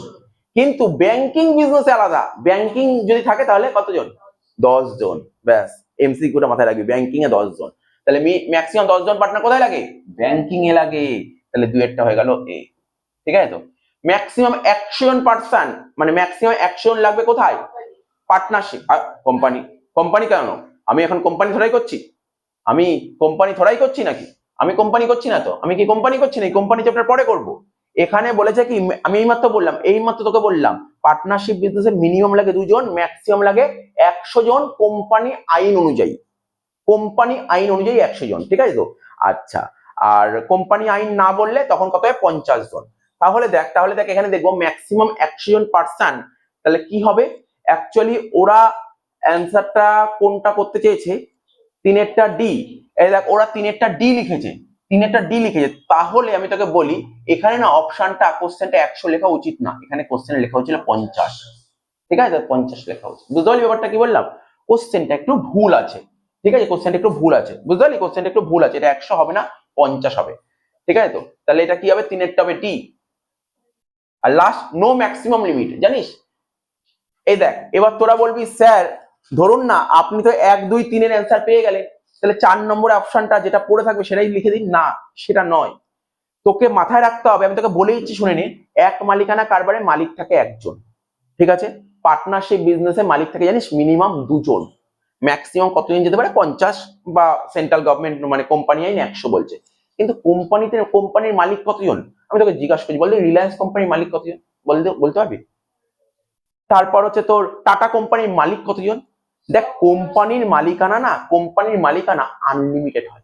কিন্তু ব্যাংকিং বিজনেসে আলাদা, ব্যাংকিং যদি থাকে তাহলে কতজন, 10 জন। ব্যাস, এমসিকিউটা মাথায় রাখবি, ব্যাংকিং এ 10 জন। তাহলে ম্যাক্সিমাম 10 জন পার্টনার কোথায় লাগে, ব্যাংকিং এ লাগে। তাহলে দুয়েরটা হয়ে গেল এ, ঠিক আছে তো। ম্যাক্সিমাম 100 জন পার্সন, মানে ম্যাক্সিমাম 100 জন লাগবে কোথায়, পার্টনারশিপ। কোম্পানি, কোম্পানি কেন, আমি এখন কোম্পানি ধরাই করছি, আমি কোম্পানি ধরাই করছি নাকি, আমি কোম্পানি করছি না তো, আমি কি কোম্পানি করছি না, কোম্পানি চ্যাপ্টার পরে করব। এখানে বলেছে কি, আমি এইমাত্র বললাম, এইমাত্র তোকে বললাম পার্টনারশিপ বিজনেসে মিনিমাম লাগে 2 জন, ম্যাক্সিমাম লাগে 100 জন, কোম্পানি আইন অনুযায়ী, কোম্পানি আইন অনুযায়ী 100 জন, ঠিক আছে তো। আচ্ছা, আর কোম্পানি আইন না বললে তখন কত হয়, 50 জন। তাহলে দেখ এখানে দেখবো ম্যাক্সিমাম 100 জন পার্সন, তাহলে কি হবে, অ্যাকচুয়ালি ওরা অ্যান্সারটা কোনটা করতে চেয়েছে, তিনেরটা ডি। এই দেখ ওরা তিনেরটা ডি লিখেছে, তাহলে আমি তোকে বলি এখানে না অপশনটা কোশ্চেনটা 100 লেখা উচিত না, এখানে কোশ্চেনে লেখা হচ্ছিল 50, ঠিক আছে, 50 লেখা উচিত। বুঝতে পারলি ব্যাপারটা কি বললাম, কোশ্চেনটা একটু ভুল আছে, ঠিক আছে, কোশ্চেনটা একটু ভুল আছে, বুঝতে পারলি, কোশ্চেনটা একটু ভুল আছে, এটা 100 হবে না, 50 হবে, ঠিক আছে তো। তাহলে এটা কি হবে, তিনেরটা হবে ডি। আর লাস্ট, নো ম্যাক্সিমাম লিমিট, জানিস। এই দেখ এবার তোরা বলবি স্যার ধরুন না আপনি তো 1 2 3 এর অ্যান্সার পেয়ে গেলেন, তাহলে 4 নম্বর অপশনটা যেটা পড়ে থাকবে সেটাই লিখে দিন, না সেটা নয়। তোকে মাথায় রাখতে হবে, আমি তোকে বলে দিচ্ছি শুনে নে, এক মালিকানা কারবারে মালিক থাকে একজন, ঠিক আছে। পার্টনারশিপ বিজনেসে মালিক থাকে জানিস মিনিমাম 2 জন, ম্যাক্সিমাম কতজন যেতে পারে, 50, বা সেন্ট্রাল গভর্নমেন্ট মানে কোম্পানি আইন 100 বলছে। কিন্তু কোম্পানির মালিক কতজন, আমি তোকে জিজ্ঞাসা করছি, বলতে রিলায়েন্স কোম্পানির মালিক কতজন, বলতে পারবি। তারপর হচ্ছে তোর টাটা কোম্পানির মালিক কতজন। দেখ কোম্পানির মালিকানা আনলিমিটেড হয়,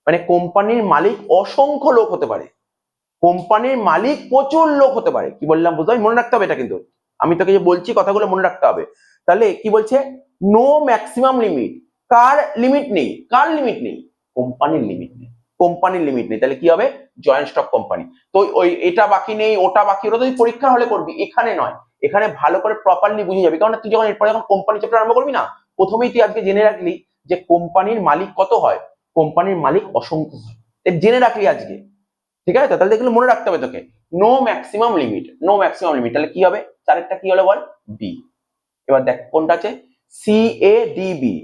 মানে কোম্পানির মালিক অসংখ্য লোক হতে পারে, কোম্পানির মালিক প্রচুর লোক হতে পারে। কি বললাম বুঝতে, মনে রাখতে হবে এটা, কিন্তু আমি তোকে যে বলছি কথাগুলো মনে রাখতে হবে। তাহলে কি বলছে, নো ম্যাক্সিমাম লিমিট, কার লিমিট নেই, কোম্পানির লিমিট নেই, তাহলে কি হবে, জয়েন্ট স্টক কোম্পানি। তো ওই এটা বাকি নেই ওটা বাকি, ওটা তুই পরীক্ষা হলে করবি, এখানে নয়। এখানে ভালো করে প্রপারলি বুঝে যাবি, কারণ তুই যখন এরপরে যখন কোম্পানি চ্যাপ্টার আরম্ভ করবি না, প্রথমেই তুই আজকে জেনে রাখলি যে কোম্পানির মালিক কত হয়, কোম্পানির মালিক অসংখ্য হয়, জেনে রাখলি আজকে, ঠিক আছে। তাহলে এগুলো মনে রাখতে হবে তোকে, নো ম্যাক্সিমাম লিমিট, তাহলে কি হবে, চারেরটা কি হলো বল, বি। এবার দেখ কোনটা আছে, সিএডিবি,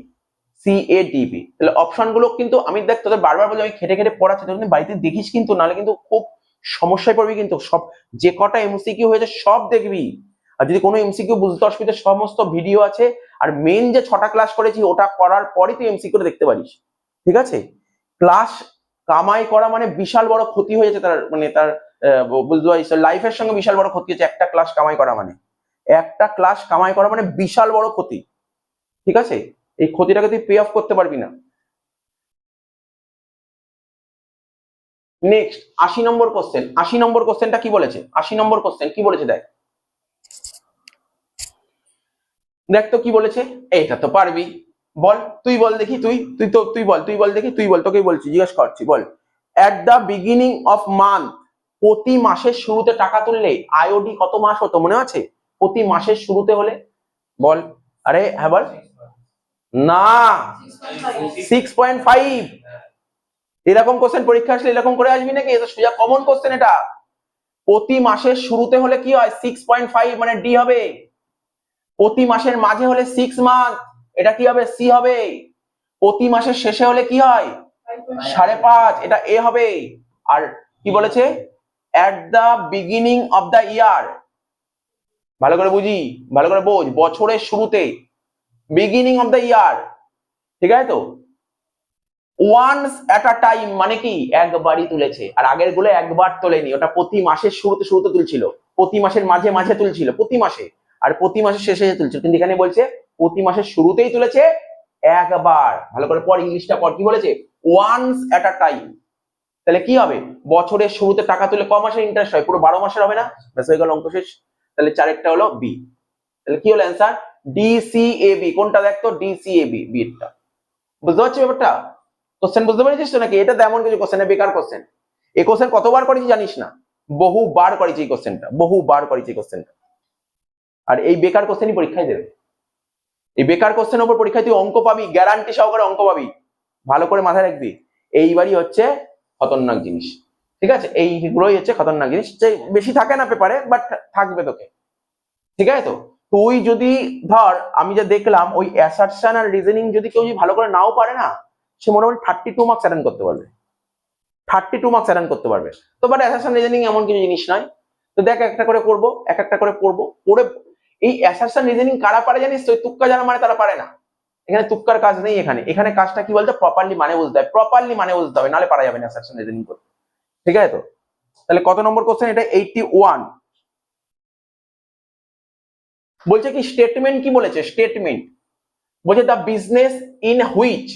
তাহলে অপশন গুলো কিন্তু আমি দেখ তোদের বারবার বলি, আমি খেটে খেটে পড়াচ্ছি, তুই কিন্তু বাড়িতে দেখিস, কিন্তু নাহলে কিন্তু খুব সমস্যায় পড়বি, কিন্তু সব যে কটা এমসিকিউ হয়েছে সব দেখবি। আর যদি কোনো এমসিকিউ বুঝতে অসুবিধা, সমস্ত ভিডিও আছে, আর মেন যে 6টা ক্লাস করেছি ওটা করার পরই তুই এমসিকিউটা দেখতে পারিস, ঠিক আছে। ক্লাস কামাই করা মানে বিশাল বড় ক্ষতি হয়েছে তার, মানে তার বুঝতে পারিস লাইফের সঙ্গে বিশাল বড় ক্ষতি হয়েছে, একটা ক্লাস কামাই করা মানে বিশাল বড় ক্ষতি, ঠিক আছে। এই ক্ষতিটাকে তুই পে অফ করতে পারবি না। নেক্সট 80 নম্বর কোশ্চেন, 80 নম্বর কোশ্চেনটা কি বলেছে, 80 নম্বর কোশ্চেন কি বলেছে দেখ, দেখ তো কি বলেছে, এটা তো পারবি, বল তুই বল দেখি, তুই বল দেখি, তোকেই বলছি, জিজ্ঞেস করছি, বল। At the beginning of month, প্রতি মাসের শুরুতে টাকা তুললে আইওডি কত মাস হতো মনে আছে, প্রতি মাসের শুরুতে হলে, বল। আরে হ্যাঁ বল, না 6.5। এরকম কোশ্চেন পরীক্ষা আসলে এরকম করে আসবি নাকি, এটা সোজা কমন কোশ্চেন এটা। প্রতি মাসের শুরুতে হলে কি হয়, 6.5 মানে ডি হবে। প্রতি মাসের মাঝে হলে 6 মান্থ, এটা কি হবে, সি হবে। প্রতি মাসের শেষে হলে কি হয়, 5.5, এটা এ হবে। আর কি বলেছে, এট the beginning of the year, ভালো করে বোঝ, বছরের শুরুতে, বিগিনিং অফ দ্য ইয়ার, ঠিক আছে তো। ওয়ান্স এট আ টাইম মানে কি, একবারই তুলেছে, আর আগের গুলো একবার তোলেনি, ওটা প্রতি মাসের শুরুতে তুলছিল, প্রতি মাসের মাঝে তুলছিল, প্রতি মাসে, আর প্রতি মাসের শেষে তুলছিল। কিন্তু এখানে বলছে প্রতি মাসের শুরুতেই তুলেছে একবার। ভালো করে পড়, ইংলিশটা পড়, কি বলেছে, ওয়ান্স এট আ টাইম। তাহলে কি হবে, বছরের শুরুতে টাকা তুলে ক মাসের ইন্টারেস্ট হয়, পুরো 12 মাসের হবে না, ব্যাস হয়ে গেল অঙ্ক শেষ। তাহলে চারেরটা হলো বি। তাহলে কি হলো অ্যান্সার, ডিসিএবি। কোনটা দেখতো, ডিসিএবি, বি এরটা। বুঝতে পারছি ব্যাপারটা, কোশ্চেন বুঝতে পেরেছিস তো নাকি, এটা তেমন কিছু কোশ্চেন, বেকার কোশ্চেন। এই কোশ্চেন কতবার করেছি জানিস না, বহুবার করেছি এই কোশ্চেনটা, আর এই বেকার কোশ্চেনই পরীক্ষায় দেবে, এই বেকার কোশ্চেনের উপর পরীক্ষায় তুই অঙ্ক পাবি, গ্যারান্টি সহকারে অঙ্ক পাবি, ভালো করে মাথায় রাখবি। এইবারই হচ্ছে খতরনাক জিনিস, ঠিক আছে? এইগুলোই হচ্ছে খতরনাক জিনিস, যে বেশি থাকে না পেপারে, বাট থাকবে তোকে, ঠিক আছে? তো তুই যদি ধর, আমি যা দেখলাম ওই অ্যাসারশন আর রিজনিং যদি কেউ যদি ভালো করে নাও পারে না, সে মোটামুটি 32 মার্কস অ্যাটেন্ড করতে পারবে, 32 মার্কস অ্যাটেন্ড করতে পারবে। তো বাট অ্যাসারশন রিজনিং এমন কিছু জিনিস নয়। তো দেখ, একটা করে করবো, এক একটা করে পড়বো, পড়ে এই অ্যাসারশন রিজনিং কারা পারে জানিস তো? তুক্কা যারা মানে তারা পারে না। এখানে তুক্কার কাজ নেই, এখানে এখানে কাজটা কি বলতো, প্রপারলি মানে বুঝতে হবে, প্রপারলি মানে বুঝতে হবে, নাহলে পারা যাবে না অ্যাসারশন রিজনিং করতে, ঠিক আছে? তো তাহলে কত নম্বর কোশ্চেন এটা? 81। বলছে কি স্টেটমেন্ট, কি বলেছে স্টেটমেন্ট? বলছে the business in which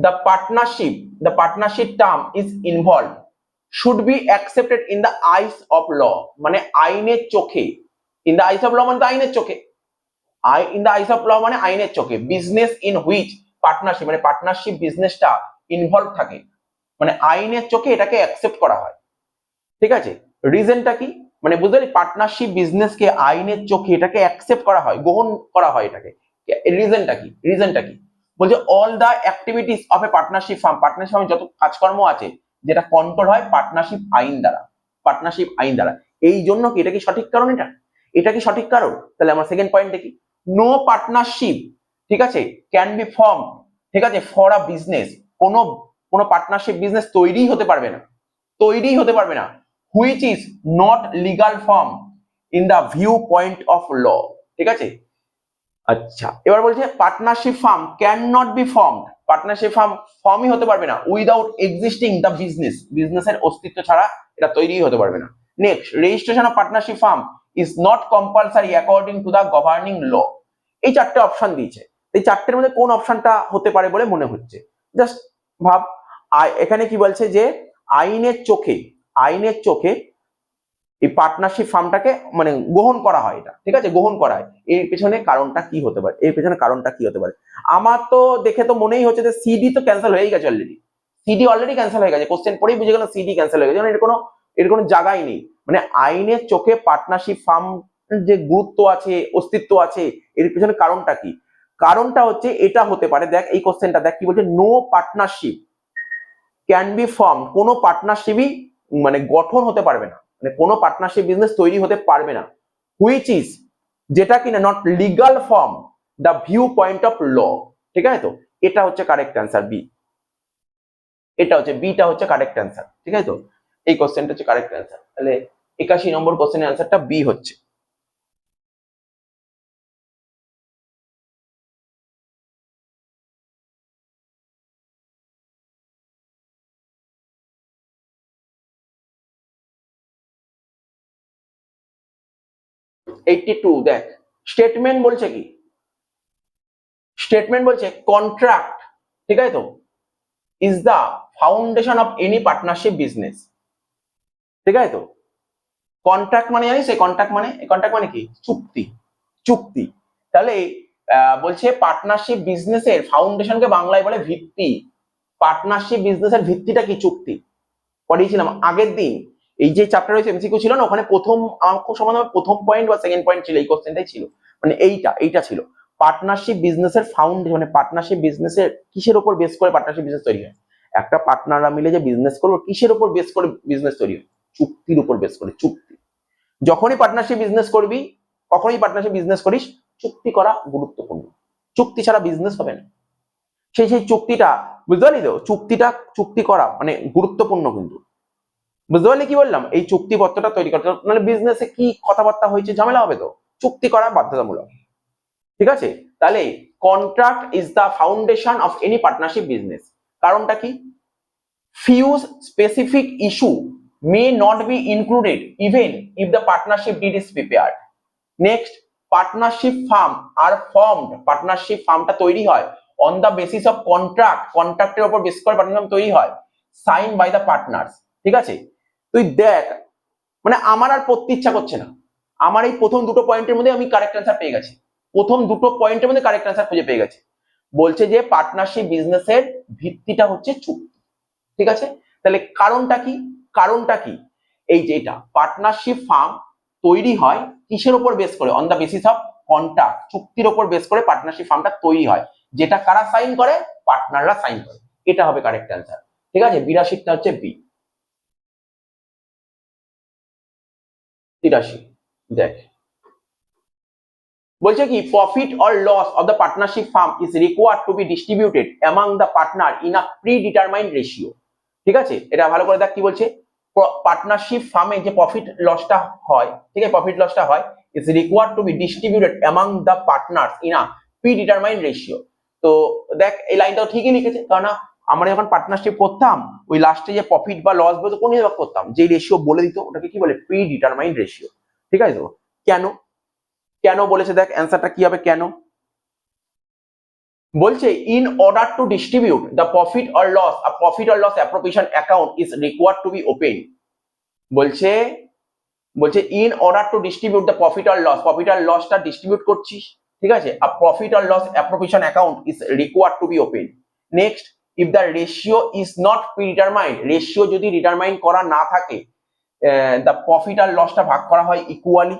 the partnership term is involved should be accepted in the eyes of law, মানে আইনের চোখে, in the eyes of law মানে তো আইনের চোখে, in the eyes of law মানে আইনের চোখে, বিজনেস ইন হুইচ পার্টনারশিপ মানে পার্টনারশিপ বিজনেসটা ইনভলভ থাকে, মানে আইনের চোখে এটাকে অ্যাকসেপ্ট করা হয়, ঠিক আছে? রিজনটা কি, মানে বুঝলি পার্টনারশিপ বিজনেসকে আইনের চোখে এটাকে অ্যাকসেপ্ট করা হয়, গ্রহণ করা হয় এটাকে, রিজনটা কি? রিজনটা কি বলছে, all the activities of a partnership firm, partnership ফার্মে যত কাজকর্ম আছে যেটা কন্ট্রোল হয় পার্টনারশিপ আইন দ্বারা, পার্টনারশিপ আইন দ্বারা। এই জন্য কি এটা কি সঠিক কারণ? এটা কি সঠিক কারণ? তাহলে আমার সেকেন্ড পয়েন্ট দেখি, নো পার্টনারশিপ, ঠিক আছে, ক্যান বি ফর্ম, ঠিক আছে, ফর আ বিজনেস, কোনো কোনো পার্টনারশিপ বিজনেস তৈরি হতে পারবে না, তৈরি হতে পারবে না, which is not legal form in the view point of law, ঠিক আছে? আচ্ছা, এবার বলছে partnership firm can not be formed, partnership firm ফর্মই হতে পারবে না উইদাউট এক্সিস্টিং দ্য বিজনেস, বিজনেসের অস্তিত্ব ছাড়া এটা তৈরি হতে পারবে না। Next, registration of partnership firm is not compulsory according to the governing law. এই চারটে অপশন দিয়েছে, এই চারটের মধ্যে কোন অপশনটা হতে পারে বলে মনে হচ্ছে? জাস্ট ভাব, এখানে কি বলছে যে আইনের চোখে, আইনের চোখে এই পার্টনারশিপ ফার্মটাকে মানে গ্রহণ করা হয়, এটা ঠিক আছে, গ্রহণ করা হয়, এর পেছনে কারণটা কি হতে পারে? এর পেছনে কারণটা কি হতে পারে? আমার তো দেখে তো মনেই হচ্ছে যে সিডি তো ক্যান্সেল হয়ে গেছে অলরেডি, সিডি অলরেডি ক্যান্সেল হয়ে গেছে, কোশ্চেন পড়েই বুঝে গেল সিডি ক্যান্সেল হয়ে গেছে, মানে এর কোনো জায়গাই নেই, মানে আইনের চোখে পার্টনারশিপ ফার্ম যে গুরুত্ব আছে, অস্তিত্ব আছে, এর পেছনে কারণটা কি? কারণটা হচ্ছে এটা হতে পারে, দেখ এই কোশ্চেনটা দেখ কি বলছে, no partnership can be form, কোনো পার্টনারশিপই মানে গঠন হতে পারবে না, মানে কোনো পার্টনারশিপ বিজনেস তৈরি হতে পারবে না, হুইচ ইজ, যেটা কিনা not legal form the view point of law, ঠিক আছে? তো এটা হচ্ছে কারেক্ট অ্যান্সার বি, এটা হচ্ছে বিটা হচ্ছে কারেক্ট অ্যান্সার, ঠিক আছে? তো এই কোশ্চেনটা হচ্ছে কারেক্ট অ্যান্সার, তাহলে 81 নম্বর কোশ্চেনের অ্যান্সারটা বি হচ্ছে। এইটটি টু, দেখ স্টেটমেন্ট বলছে কি, স্টেটমেন্ট বলছে কন্ট্রাক্ট, ঠিক আছে? তো is the foundation of any partnership business, ঠিক আছে? তো কন্ট্রাক্ট মানে জানিস, এই কন্ট্রাক্ট মানে, এই কন্ট্রাক্ট মানে কি? চুক্তি, চুক্তি। তাহলে বলছে পার্টনারশিপ বিজনেসের ফাউন্ডেশনকে বাংলায় বলে ভিত্তি, পার্টনারশিপ বিজনেসের ভিত্তিটা কি? চুক্তি। পড়িয়েছিলাম আগের দিন, এই যে চ্যাপ্টার রয়েছে এমসিকিউ ছিল না, ওখানে প্রথম খুব সম্বন্ধে প্রথম পয়েন্ট বা সেকেন্ড পয়েন্ট ছিল, এই কোশ্চেনটাই ছিল, মানে এইটা ছিল পার্টনারশিপ বিজনেসের ফাউন্ডেশন, মানে পার্টনারশিপ বিজনেসের কিসের উপর বেস করে পার্টনারশিপ বিজনেস তৈরি হয়? একটা পার্টনাররা মিলে যে বিজনেস করবো, কিসের উপর বেস করে বিজনেস তৈরি হয়? চুক্তির উপর বেস করে, চুক্তি। যখনই পার্টনারশিপ বিজনেস করবি, কখনই পার্টনারশিপ বিজনেস করিস, চুক্তি করা গুরুত্বপূর্ণ, চুক্তি ছাড়া বিজনেস হবে না। সেই চুক্তিটা, বুঝতে পারলি তো, চুক্তি করা মানে গুরুত্বপূর্ণ কিন্তু, বুঝতে পারলি কি বললাম? এই চুক্তিপত্রটা তৈরি করতে, মানে বিজনেসে কি কথাবার্তা হয়েছে ঝামেলা হবে, তো চুক্তি করা বাধ্যতামূলক, ঠিক আছে? তাহলে contract is the foundation of any partnership business, কারণটা কি? few specific issue may not be included even if the partnership deed is prepared. Next, partnership firm are formed, partnership ফার্মটা তৈরি হয় on the basis of contract, কন্ট্রাক্টের উপর বেস করে পার্টনারশিপ তৈরি হয়, সাইন বাই দ্য পার্টনার্স, ঠিক আছে? তুই দেখ, মানে আমার আর পড়তে ইচ্ছা করছে না, আমার এই প্রথম দুটো পয়েন্টের মধ্যে আমি কারেক্ট অ্যান্সার পেয়ে গেছি, প্রথম দুটো পয়েন্টের মধ্যে কারেক্ট অ্যান্সার খুঁজে পেয়ে গেছি। বলছে যে পার্টনারশিপ বিজনেসের ভিত্তিটা হচ্ছে চুক্তি, ঠিক আছে? তাহলে কারণটা কি? কারণটা কি? এই যে এটা পার্টনারশিপ ফার্ম তৈরি হয় কিসের উপর বেস করে? On the basis of contract, চুক্তির উপর বেস করে পার্টনারশিপ ফার্মটা তৈরি হয়, যেটা কারা সাইন করে? পার্টনাররা সাইন করে। এটা হবে কারেক্ট অ্যান্সার। ঠিক আছে, 82টা হচ্ছে বি। 83 দেখ বলছে কি profit or loss of the partnership firm is required to be distributed among the partner in a predetermined ratio. ঠিক আছে, এটা ভালো করে দেখ কি বলছে, পার্টনারশিপ ফার্মে যে প্রফিট লসটা হয়, ঠিক আছে, প্রফিট লসটা হয় is required to be distributed among the partner in a predetermined ratio. তো দেখ এই লাইনটাও ঠিকই লিখেছে, কারণ আমরা যখন পার্টনারশিপ করতাম ওই লাস্টে যে প্রফিট বা লস বলতে কোন হিসাব করতাম, যে রেশিও বলে দিত ওটাকে কি বলে, প্রি ডিটারমাইন্ড রেশিও। ঠিক আছে, তো কেন কেন বলেছে দেখ অ্যান্সারটা কি হবে, কেন বলছে in order to distribute the profit or loss a profit or loss appropriation account is required to be open. বলছে বলছে in order to distribute the profit or লসটা ডিস্ট্রিবিউট করছিস, ঠিক আছে, a profit or loss appropriation account is required to be open. Next, if the ratio is not predetermined, ratio যদি ডিটারমাইন করা না থাকে, দ্য প্রফিট আর লসটা ভাগ করা হয় equally.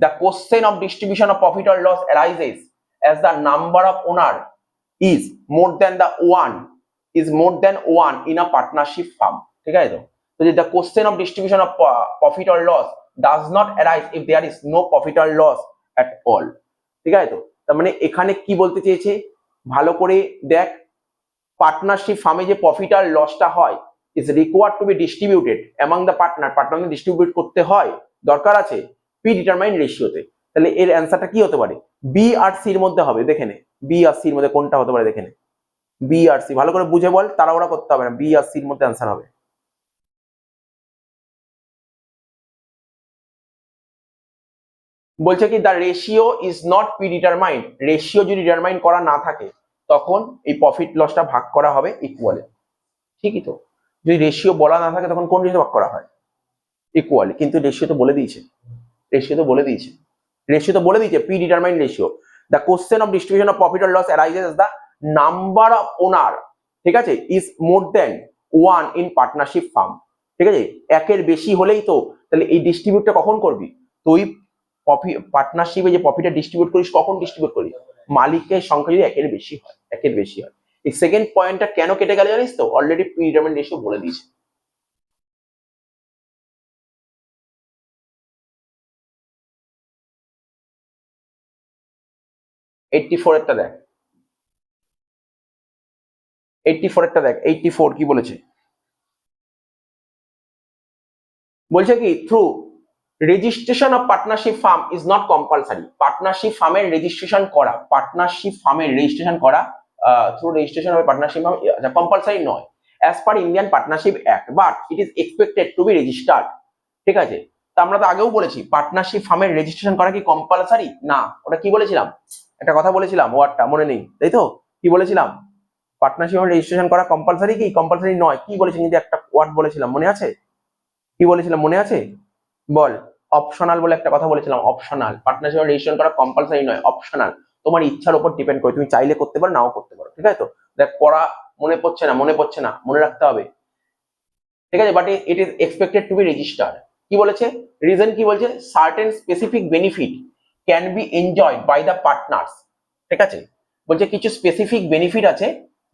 The question of distribution of profit or loss arises as the number of owner is more than one in a partnership firm. ঠিক আছে, তো the question of distribution of profit or loss does not arise if there is no profit or loss at all. ঠিক আছে, তো তার মানে এখানে কি বলতে চেয়েছে ভালো করে দেখ, পার্টনারশিপ ফার্মে যে প্রফিট আর লসটা হয় is required to be distributed among the partner distribute করতে হয়, দরকার আছে প্রি ডিটারমাইন্ড রেশিওতে। তাহলে এর অ্যান্সারটা কি হতে পারে, বি আর সির মধ্যে হবে, দেখে নে বি আর সির মধ্যে কোনটা হতে পারে, দেখে নে বি আর সি, ভালো করে বুঝে বল, তাড়াহুড়া করতে হবে না, বি আর সির মধ্যে অ্যান্সার হবে। বলছে কি the ratio is not pre determined, ratio যদি ডিটারমাইন করা না থাকে তখন এই প্রফিট লসটা ভাগ করা হবে ইকুয়ালি। ঠিকই তো, যদি রেশিও বলা না থাকে তখন কোন রেশিও ভাগ করা হয়, ইকুয়ালি, কিন্তু রেশিও তো বলে দিয়েছে, predetermined ratio. The question of distribution of profit or loss arises the number of owner, ঠিক আছে, is more than one in partnership firm. ঠিক আছে, একের বেশি হলেই তো তাহলে এই ডিস্ট্রিবিউটটা কখন করবি, তুই পার্টনারশিপে যে প্রফিটটা ডিস্ট্রিবিউট করিস কখন ডিস্ট্রিবিউট করিস, মালিকের সংখ্যা যদি একের বেশি হয়। এই সেকেন্ড পয়েন্টটা কেন কেটে গেল জানিস তো, অলরেডি প্রি ডিটারমাইন্ড রেশিও বলে দিয়েছে। এইটটি ফোর এরটা দেখ, 84 কি বলেছে, বলছে কি through registration of partnership firm is not compulsory, partnership ফার্মের রেজিস্ট্রেশন করা through registration of partnership firm compulsory নয় as per Indian partnership act, but it is expected to be registered. ঠিক আছে, তা আমরা তো আগেও বলেছি পার্টনারশিপ ফার্মের রেজিস্ট্রেশন করা কি কম্পালসারি না, ওটা কি বলেছিলাম, একটা কথা বলেছিলাম, ওয়ার্ডটা মনে নেই তাই তো, কি বলেছিলাম, পার্টনারশিপ রেজিস্ট্রেশন করা কম্পালসারি কি কম্পালসারি নয়, কি বলেছি, কিন্তু একটা ওয়ার্ড বলেছিলাম মনে আছে, কি বলেছিলাম মনে আছে বল, অপশনাল বলে একটা কথা বলেছিলাম, অপশনাল, পার্টনারশিপ রেজিস্ট্রেশন করা কম্পালসারি নয়, অপশনাল, তোমার ইচ্ছার উপর ডিপেন্ড করে, তুমি চাইলে করতে পারো নাও করতে পারো। ঠিক আছে, তো দেখ পড়া মনে পড়ছে না মনে রাখতে হবে। ঠিক আছে, but it is expected to be registered. কি বলেছে, রিজন কি বলছে, certain specific benefit can be enjoyed by the partners. ঠিক আছে, বলছে কিছু স্পেসিফিক বেনিফিট আছে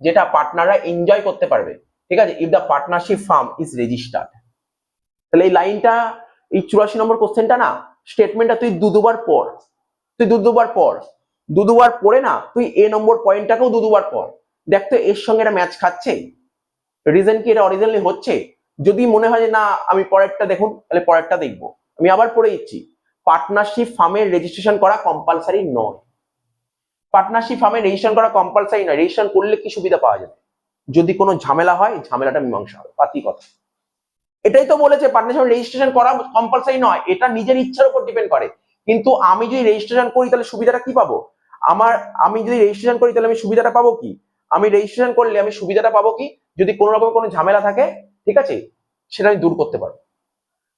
যেটা পার্টনাররা এনজয় করতে পারবে। ঠিক আছে, if the partnership firm is registered. তাহলে এই লাইনটা, এই 84 নম্বর কোশ্চেনটা না, স্টেটমেন্টটা তুই দুবার পড়, দুবার পড়ে না তুই এ নম্বর পয়েন্টটাকেও দুবার পড়, দেখ তো এর সঙ্গে এটা ম্যাচ খাচ্ছে, রিজন কি এটা অরিজিনালি হচ্ছে। যদি মনে হয় যে না আমি পরেরটা দেখুন, তাহলে পরেরটা দেখবো, আমি আবার পড়ে দিচ্ছি, পার্টনারশিপ ফার্মের রেজিস্ট্রেশন করা কম্পালসারি নয়, পার্টনারশিপ ফার্মের রেজিস্ট্রেশন করা কম্পালসারি নয়, রেজিস্ট্রেশন করলে কি সুবিধা পাওয়া যাবে, যদি কোনো ঝামেলা হয় ঝামেলাটা মীমাংসা হবে, পাতি কথা। এটাই তো বলেছে পার্টনারশিপ রেজিস্ট্রেশন করা কম্পালসারি নয়, এটা নিজের ইচ্ছার উপর ডিপেন্ড করে, কিন্তু আমি যদি রেজিস্ট্রেশন করি তাহলে সুবিধাটা কি পাবো, আমি যদি রেজিস্ট্রেশন করি তাহলে আমি সুবিধাটা পাবো কি, আমি রেজিস্ট্রেশন করলে আমি সুবিধাটা পাবো কি, যদি কোনো রকম কোনো ঝামেলা থাকে, ঠিক আছে, সেটা আমি দূর করতে পারবো।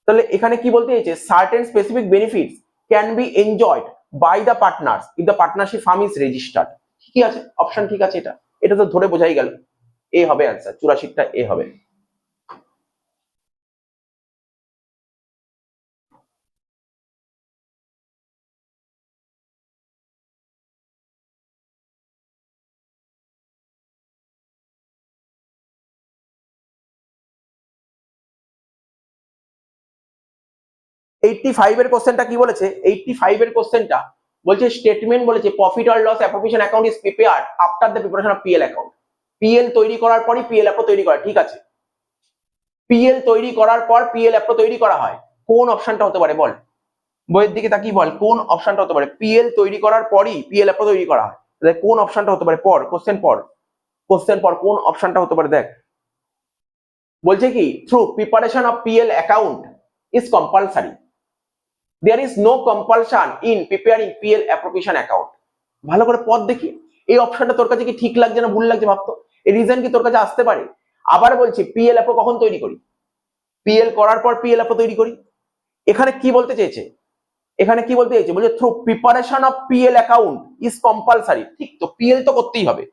তাহলে এখানে কি বলতে চাইছে, certain specific benefits can be enjoyed by the partners if the partnership firm is registered. ঠিক আছে, অপশন ঠিক আছে, এটা তো ধরে বোঝাই গেল, এ হবে অ্যান্সার, 84টা এ হবে। 85 এর কোশ্চেনটা কি বলেছে? 85 এর কোশ্চেনটা বলছে স্টেটমেন্ট বলেছে profit or loss appropriation account is prepared after the preparation of PL account. PL তৈরি করার পরই পিএল অ্যাপ্রো তৈরি করা, ঠিক আছে। পিএল তৈরি করার পর পিএল অ্যাপ্রো তৈরি করা হয়। কোন অপশনটা হতে পারে বল? বইয়ের দিকে তাকিয়ে বল কোন অপশনটা হতে পারে? পিএল তৈরি করার পরই পিএল অ্যাপ্রো তৈরি করা হয়, তাহলে কোন অপশনটা হতে পারে? পর কোশ্চেন পর কোশ্চেন পর কোন অপশনটা হতে পারে দেখ। বলছে কি through preparation of PL account is compulsory, there is no compulsion in preparing PL appropriation account. ভালো করে পদ দেখি, এই অপশনটা তোর কাছে কি ঠিক লাগছে না ভুল লাগছে ভাবতো, এই রিজন কি তোর কাছে আসতে পারে? আবার বলছি পিএল অ্যাপ্রো কখন তৈরি করি? পিএল করার পর পিএল অ্যাপ্রো তৈরি করি। এখানে কি বলতে চেয়েছে? এখানে কি বলতে চাইছে? বলছে through preparation of PL account is compulsory, ঠিক তো, পিএল তো করতেই হবে।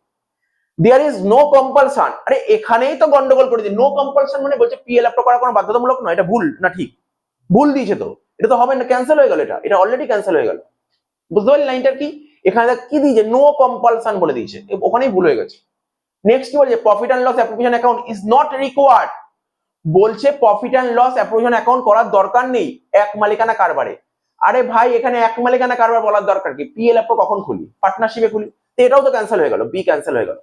দেয়ার ইজ নো কম্পালশন, আরে এখানেই তো গন্ডগোল করে দিই। নো কম্পালশন মানে বলছে পিএল অ্যাপ্রো করা কোনো বাধ্যতামূলক নয়, এটা ভুল না ঠিক? ভুল দিয়েছে তো, এটা তো হবে না, ক্যান্সেল হয়ে গেল, এটা অলরেডি ক্যান্সেল হয়ে গেল। বুঝতে পারলি লাইনটা কি? এখানে কি দিয়েছে? নো কম্পালশন বলে দিয়েছে, ওখানেই ভুল হয়ে গেছে। নেক্সট কি বলছে? Profit and loss appropriation account is not required. বলছে profit and loss appropriation account করার দরকার নেই এক মালিকানা কারবারে। আরে ভাই এখানে এক মালিকানা কারবার বলার দরকার কি? পিএল অ্যাপ্রো কখন খুলি? পার্টনারশিপে খুলি, তো এটাও তো ক্যান্সেল হয়ে গেল, বি ক্যান্সেল হয়ে গেল।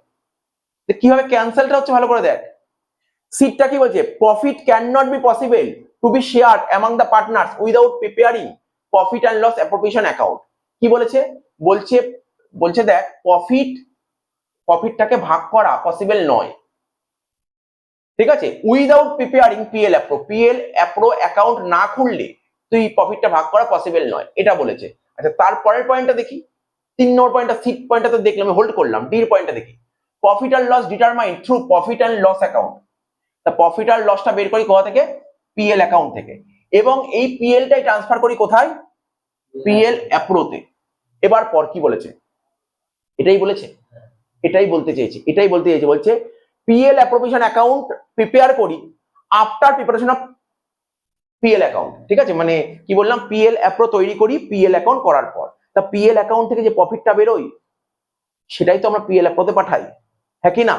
কিভাবে ক্যান্সেলটা হচ্ছে ভালো করে দেখ। সিটটা কি বলছে? Profit can not be possible to be shared among the partners without preparing profit and loss appropriation account. কি বলেছে? বলছে বলছে দেখ প্রফিটটাকে ভাগ করা পসিবল নয়, ঠিক আছে, without preparing PL appro account না খুললে তুই প্রফিটটা ভাগ করা পসিবল নয়, এটা বলেছে। আচ্ছা তারপরের পয়েন্টটা দেখি, 3 নম্বর পয়েন্টটা, সিট পয়েন্টটা তো দেখলাম, হোল্ড করলাম, ডির পয়েন্টটা দেখি। Profit and loss determine through profit and loss account. তা প্রফিট আর লসটা বের করি কোথা থেকে? পিএল অ্যাকাউন্ট থেকে, এবং এই পিএলটাই ট্রান্সফার করি কোথায়? পিএল অ্যাপ্রোতে। এবার পর কি বলেছে? এটাই বলেছে, এটাই বলতে চেয়েছে, বলছে পিএল অ্যাপ্রোপ্রিয়েশন অ্যাকাউন্ট প্রিপেয়ার করি after preparation of PL account, ঠিক আছে, মানে কি বললাম? পিএল অ্যাপ্রো তৈরি করি পিএল অ্যাকাউন্ট করার পর, তা পিএল অ্যাকাউন্ট থেকে যে প্রফিটটা বেরোয় সেটাই তো আমরা পিএল অ্যাপ্রোতে পাঠাই, হ্যাঁ কি না?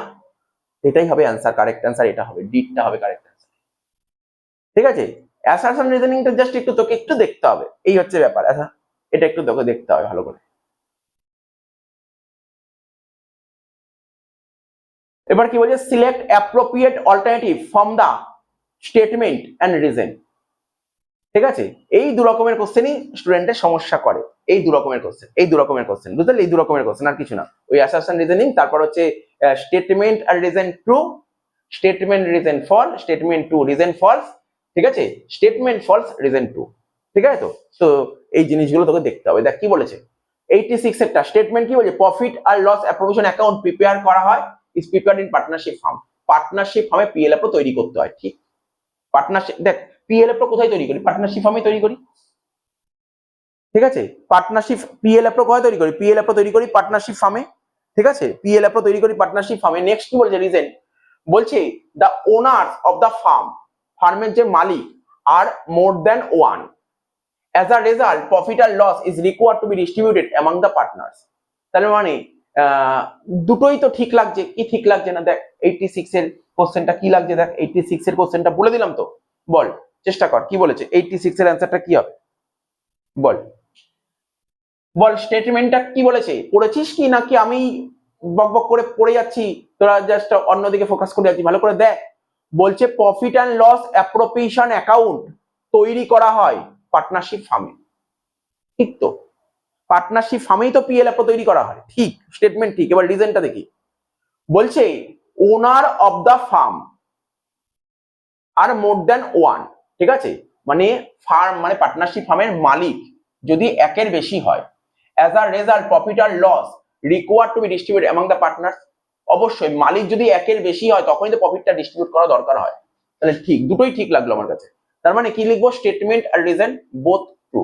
এটাই হবে অ্যান্সার, কারেক্ট অ্যান্সার এটা হবে, ডিটা হবে কারেক্ট অ্যান্সার, ঠিক আছে। অ্যাসারশন রিজনিংটা জাস্ট তোকে একটু দেখতে হবে, এই হচ্ছে ব্যাপার। এটা একটু তোকে দেখতে হবে ভালো করে। এবার কি বলছে? Select appropriate alternative from the statement and reason, ঠিক আছে। এই দু রকমের কোশ্চেনই স্টুডেন্টের সমস্যা করে, এই দু রকমের কোশ্চেন বুঝলে, এই দু রকমের কোশ্চেন আর কিছু না। ওই অ্যাসারশন রিজনিং, তারপর হচ্ছে স্টেটমেন্ট আর reason true, statement reason false, statement two reason false, ঠিক আছে, স্টেটমেন্ট ফলস রিজন টু, ঠিক আছে। তো এই জিনিসগুলো তোকে দেখতে হবে। দেখ কি বলেছে 86 এরটা স্টেটমেন্ট, কি বলছে? প্রফিট আর লস অ্যাপ্রোপ্রিয়েশন অ্যাকাউন্ট প্রিপেয়ার করা হয়, is prepared in partnership firm. Partnership ফার্মে পিএল অ্যাপ্রো তৈরি করতে হয়, ঠিক। পার্টনারশিপ, দেখ পিএল অ্যাপ্রো কোথায় তৈরি করি? পার্টনারশিপ ফার্মে তৈরি করি, ঠিক আছে। পার্টনারশিপ পিএল অ্যাপ্রো কোথায় তৈরি করি? পিএল অ্যাপ্রো তৈরি করি পার্টনারশিপ ফার্মে, ঠিক আছে, পিএল অ্যাপ্রো তৈরি করি পার্টনারশিপ ফার্মে। নেক্সট কি বলছে? রিজন বলছে the owners of the firm, ফার্মের যে মালিক, আর more than one, as a result profit আর loss is required to be distributed among the partners. তাহলে মানে দুটোই তো ঠিক লাগছে, কি ঠিক লাগছে না? দেখ 86 এর কোশ্চেনটা কি লাগছে, দেখ 86 এর কোশ্চেনটা বলে দিলাম তো, বল চেষ্টা কর কি বলেছে। 86 এর অ্যান্সারটা কি হবে বল? বল স্টেটমেন্টটা কি বলেছে, পড়েছিস কি নাকি আমি বকবক করে পড়ে যাচ্ছি, তোরা জাস্ট অন্যদিকে ফোকাস করে যাচ্ছি? ভালো করে দেখ। বলছে profit and loss appropriation account তৈরি করা হয় পার্টনারশিপ ফার্মে, ঠিক তো, পার্টনারশিপ ফার্মেই তো পিএল অ্যাপ্রো তৈরি করা হয়, ঠিক, স্টেটমেন্ট ঠিক। এবার রিজনটা দেখি, বলছে owner of the firm are more than one, ঠিক আছে, মানে ফার্ম মানে পার্টনারশিপ ফার্মের মালিক যদি একের বেশি হয়, অ্যাজ আ রেজাল্ট প্রফিট আর loss required to be distributed among the partners. অবশ্যই মালিক যদি একের বেশি হয় তখনই তো প্রফিটটা ডিস্ট্রিবিউট করা দরকার হয়, তাহলে ঠিক, দুটোই ঠিক লাগলো আমার কাছে। তার মানে কি লিখবো? স্টেটমেন্ট আর রিজন বোথ ট্রু।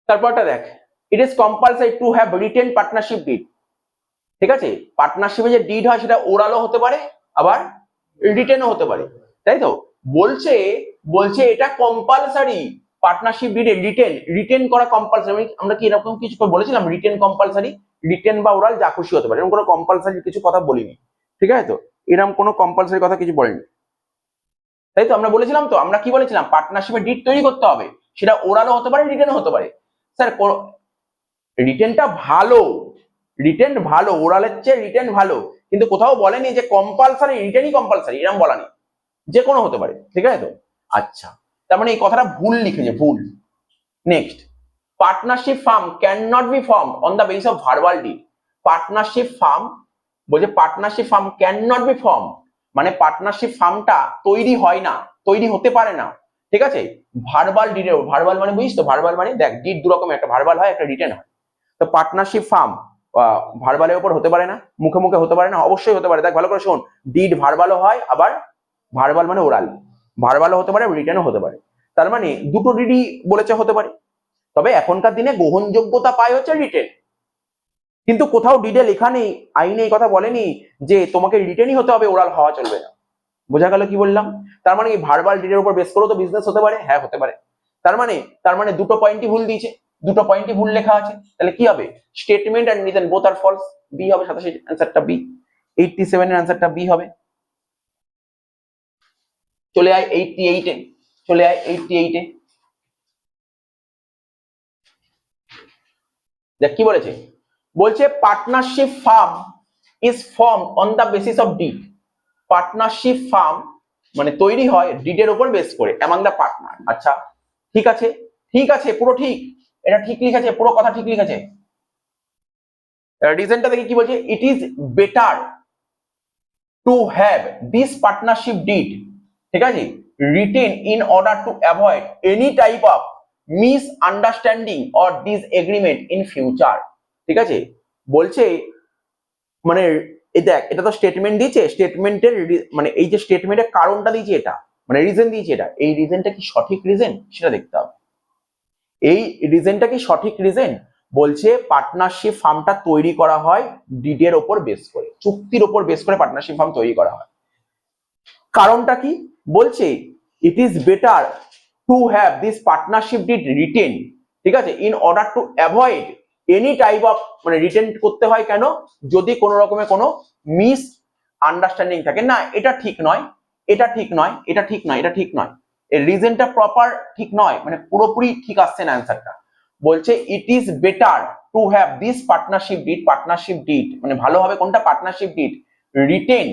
তারপরটা দেখ, it is compulsory to have written partnership did, ঠিক আছে। পার্টনারশিপে যে ডিড হয় সেটা ওরালও হতে পারে, আবার রিটেনও হতে পারে, তাই তো। বলছে বলছে এটা কম্পালসারি, পার্টনারশিপ ডিডে রিটেন করা কম্পালসারি। আমরা কি এরকম কিছু বলেছিলাম রিটেন কম্পালসারি? রিটেন বা ওরাল যা খুশি হতে পারে, এরকম কোনো কম্পালসারি কিছু কথা বলিনি, ঠিক আছে তো, এরকম কোনো কম্পালসারি কথা কিছু বলিনি, তাই তো আমরা বলেছিলাম, তো আমরা কি বলেছিলাম, পার্টনারশিপে ডিড তৈরি করতে হবে, সেটা ওরালও হতে পারে রিটেনও হতে পারে। স্যার রিটেনটা ভালো, রিটেন ভালো, ওরালের চেয়ে রিটেন ভালো, কিন্তু কোথাও বলেনি যে কম্পালসারি রিটেনই কম্পালসারি, এরকম বলা নেই, যে কোনো হতে পারে, ঠিক আছে তো। আচ্ছা, তার মানে এই কথাটা ভুল লিখেছে, ভুল। Next, partnership firm can not be form on the base of verbal deed. Partnership firm বলছে, partnership firm can not be form, মানে পার্টনারশিপ ফার্মটা তৈরি হয় না, তৈরি হতে পারে না, ঠিক আছে, ভার্বাল ডিডে। ভার্বাল মানে বুঝিস তো, ভার্বাল মানে দেখ ডিড দু রকম, একটা ভার্বাল হয়, একটা রিটেন হয়। তো পার্টনারশিপ ফার্ম ভার্বালের উপর হতে পারে না, মুখে মুখে হতে পারে না, অবশ্যই হতে পারে, দেখ ভালো করে শোন, ডিড ভার্বালও হয়, আবার ভার্বাল মানে ওরাল, ভার্বালও হতে পারে, রিটেনও হতে পারে, তার মানে দুটো ডিডই বলেছে হতে পারে। তবে এখনকার দিনে গ্রহণযোগ্যতা পায় হচ্ছে রিটেন, কিন্তু কোথাও ডিডে লেখা নেই, আইনে এই কথা বলেনি যে তোমাকে রিটেনই হতে হবে, ওরাল হওয়া চলবে না। বোঝা গেল কি বললাম? তার মানে কি ভার্বাল ডিডের উপর বেস করেও তো বিজনেস হতে পারে? হ্যাঁ হতে পারে। তার মানে দুটো পয়েন্টই ভুল দিয়েছে, দুটো পয়েন্টই ভুল লেখা আছে, তাহলে কি হবে? Statement and reason both are false, B হবে 87 অ্যানসারটা বি, 87 এর অ্যানসারটা বি হবে। চলে আয় 88 এ, চলে আয় 88 এ, দেখ কি বলেছে, বলছে partnership firm is form on the basis of did. Partnership farm মানে তৈরি হয় ডিডের উপর বেস করে অ্যামাং দ্য পার্টনার। আচ্ছা ঠিক আছে, ঠিক আছে, পুরো ঠিক, এটা ঠিক লিখেছে, পুরো কথা ঠিক লিখেছে। রিজনটা দেখি কি বলছে, it is better to have this partnership did, ঠিক আছে, written in order to avoid any type of miss understanding or disagreement in future. ঠিক আছে, বলছে মানে এই দেখ, এটা তো স্টেটমেন্ট দিয়েছে, স্টেটমেন্টের মানে এই যে স্টেটমেন্টের কারণটা দিয়েছে, এটা মানে রিজন দিয়েছে, এই রিজনটা কি সঠিক রিজন সেটা দেখতে হবে। এই রিজনটা কি সঠিক রিজন? বলছে পার্টনারশিপ ফার্মটা তৈরি করা হয় ডিডের ওপর বেস করে, চুক্তির ওপর বেস করে পার্টনারশিপ ফার্ম তৈরি করা হয়। কারণটা কি বলছে, it is better to have this partnership did written, ঠিক আছে, in order to avoid any type of, মানে রিটেন করতে হয় কেন, যদি কোনো রকমের কোনো মিস আন্ডারস্ট্যান্ডিং থাকে। না এটা ঠিক নয়, এটা ঠিক নয়, এটা ঠিক নয়, এটা ঠিক নয়, এই রিজনটা প্রপার ঠিক নয়, মানে পুরোপুরি ঠিক আসছে না অ্যান্সারটা। বলছে it is better to have this partnership did মানে ভালো হবে কোনটা, partnership did written